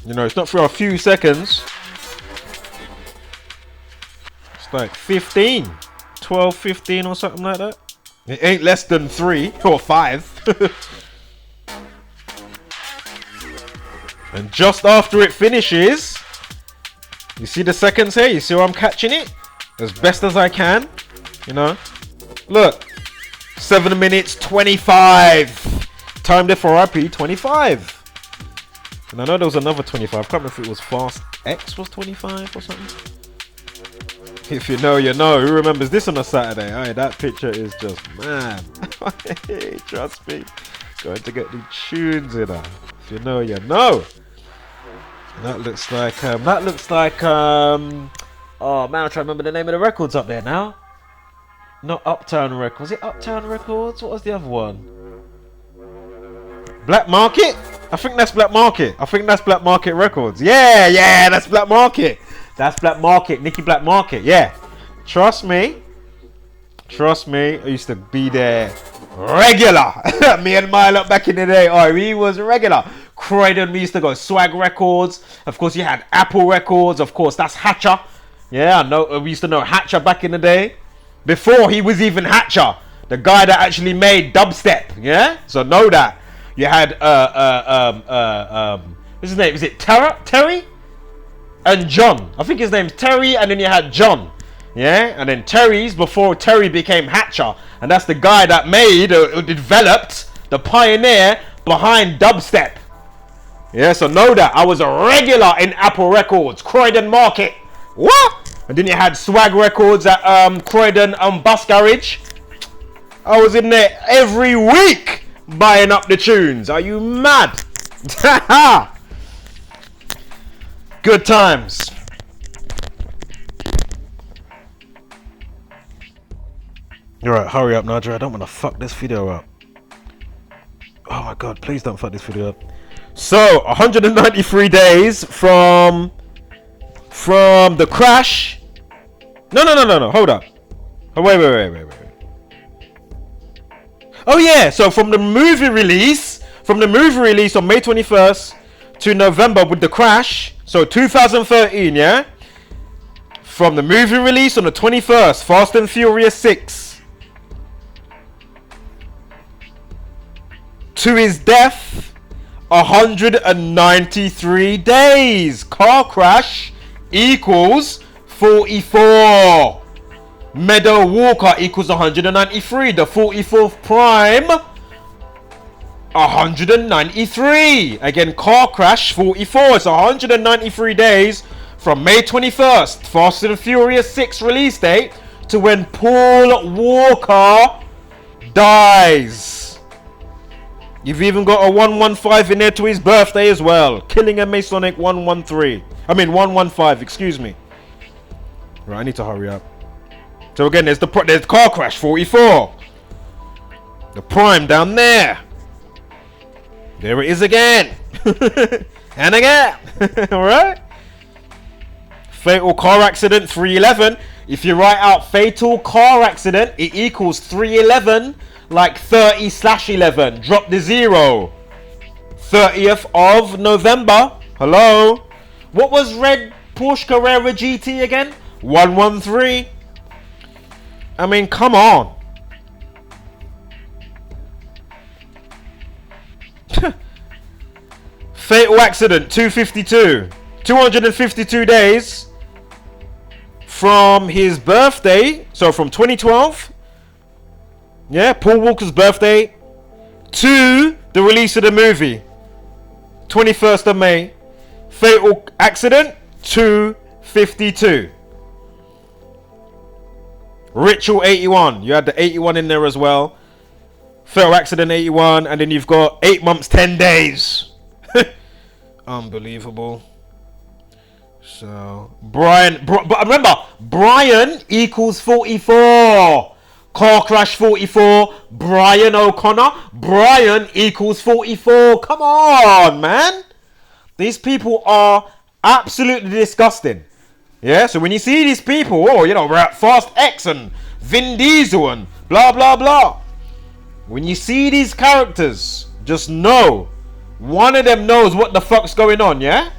You know, it's not for a few seconds. It's like 15, 12, 15 or something like that. It ain't less than 3 or 5. And just after it finishes, you see the seconds here? You see how I'm catching it? As best as I can. You know? Look. 7 minutes 25. Time there for RP 25. And I know there was another 25. I can't remember if it was Fast X was 25 or something. If you know, you know. Who remembers this on a Saturday? Aye, that picture is just mad. Trust me. Going to get the tunes in her. If you know, you know. And that looks like oh man, I'm trying to remember the name of the records up there now. Not Uptown Records. Was it Uptown Records? What was the other one? Black Market? I think that's Black Market. I think that's Black Market Records. Yeah, that's Black Market. That's Black Market. Nicky Black Market. Yeah. Trust me. Trust me. I used to be there regular. Me and Mile up back in the day. Oh, he was regular. Croydon, we used to go Swag Records. Of course, you had Apple Records. Of course, that's Hatcher. Yeah, I know. We used to know Hatcher back in the day. Before he was even Hatcher. The guy that actually made dubstep. Yeah? So know that. You had what's his name? Is it Terry? And John. I think his name's Terry, and then you had John. Yeah? And then Terry's before Terry became Hatcher. And that's the guy that made developed the pioneer behind dubstep. Yeah, so know that. I was a regular in Apple Records, Croydon Market. What? And then you had Swag Records at Croydon Bus Garage. I was in there every week. buying up the tunes. Are you mad? Good times. Alright, hurry up, Nadra. I don't want to fuck this video up. Oh my god, please don't fuck this video up. So, 193 days from the crash. No, hold up. Oh, wait. Oh yeah, so from the movie release on May 21st to November with the crash, so 2013, yeah? From the movie release on the 21st, Fast and Furious 6, to his death, 193 days. Car crash equals 44. Meadow Walker equals 193. The 44th prime, 193. Again, car crash 44. It's 193 days from May 21st, Fast and Furious 6 release date, to when Paul Walker dies. You've even got a 115 in there to his birthday as well. Killing a Masonic 115, excuse me. Right, I need to hurry up. So again, there's car crash 44. The prime down there. There it is again. And again. Alright? Fatal car accident 311. If you write out fatal car accident, it equals 311, like 30/11. Drop the 0. 30th of November. Hello? What was red Porsche Carrera GT again? 113. I mean, come on. Fatal accident 252. 252 days from his birthday. So from 2012. Yeah, Paul Walker's birthday to the release of the movie. 21st of May. Fatal accident 252. Ritual 81. You had the 81 in there as well. Fatal accident 81. And then you've got 8 months, 10 days. Unbelievable. So, but remember, Brian equals 44. Car crash 44. Brian O'Connor. Brian equals 44. Come on, man. These people are absolutely disgusting. Yeah, so when you see these people, we're at Fast X and Vin Diesel and blah, blah, blah. When you see these characters, just know one of them knows what the fuck's going on, yeah?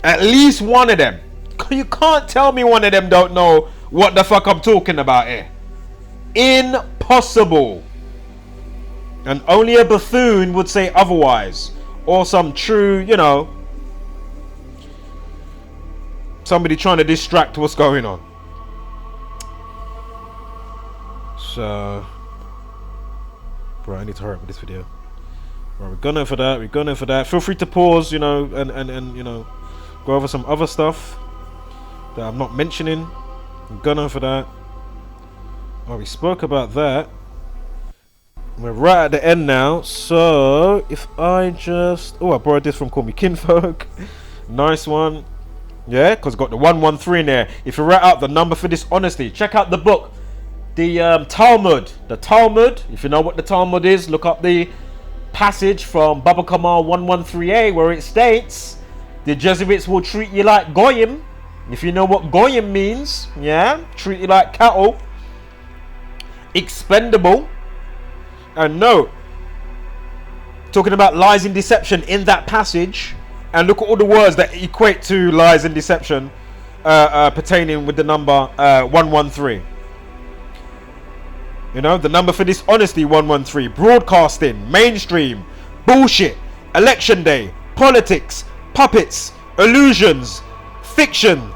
At least one of them. You can't tell me one of them don't know what the fuck I'm talking about here. Impossible. And only a buffoon would say otherwise. Or some true, somebody trying to distract what's going on. So, right, I need to hurry up with this video. Right, we're gunning for that. Feel free to pause, and go over some other stuff that I'm not mentioning. I'm gunning for that. Oh, we spoke about that. We're right at the end now. So, if I just... Oh, I borrowed this from Call Me Kinfolk. Nice one. Yeah, because got the 113 in there. If you write out the number for dishonesty, check out the book, the Talmud. The Talmud, if you know what the Talmud is, look up the passage from Baba Kamal 113a where it states, the Jesuits will treat you like Goyim. If you know what Goyim means, yeah, treat you like cattle. Expendable. And no, talking about lies and deception in that passage. And look at all the words that equate to lies and deception pertaining with the number 113. The number for dishonesty 113. Broadcasting, mainstream, bullshit, election day, politics, puppets, illusions, fiction,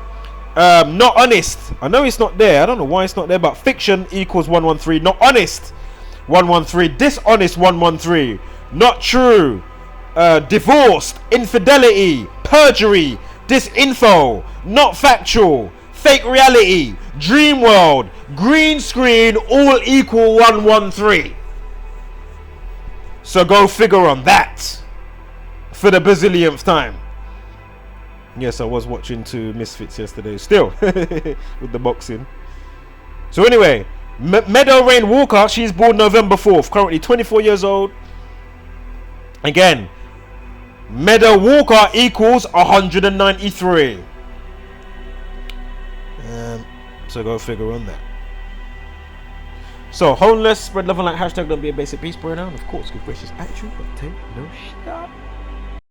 not honest. I know it's not there. I don't know why it's not there, but fiction equals 113. Not honest 113. Dishonest 113. Not true. Divorced, infidelity, perjury, disinfo, not factual, fake reality, dream world, green screen, all equal 113. So go figure on that. For the bazillionth time. Yes, I was watching 2 Misfits yesterday. Still, with the boxing. So anyway, Meadow Rain Walker, she's born November 4th. Currently 24 years old. Again, Meadow Walker equals 193. So go figure on that. So, homeless, spread love and like, hashtag don't be a basic peace, burn down. Of course, give gracious action, but take no shit.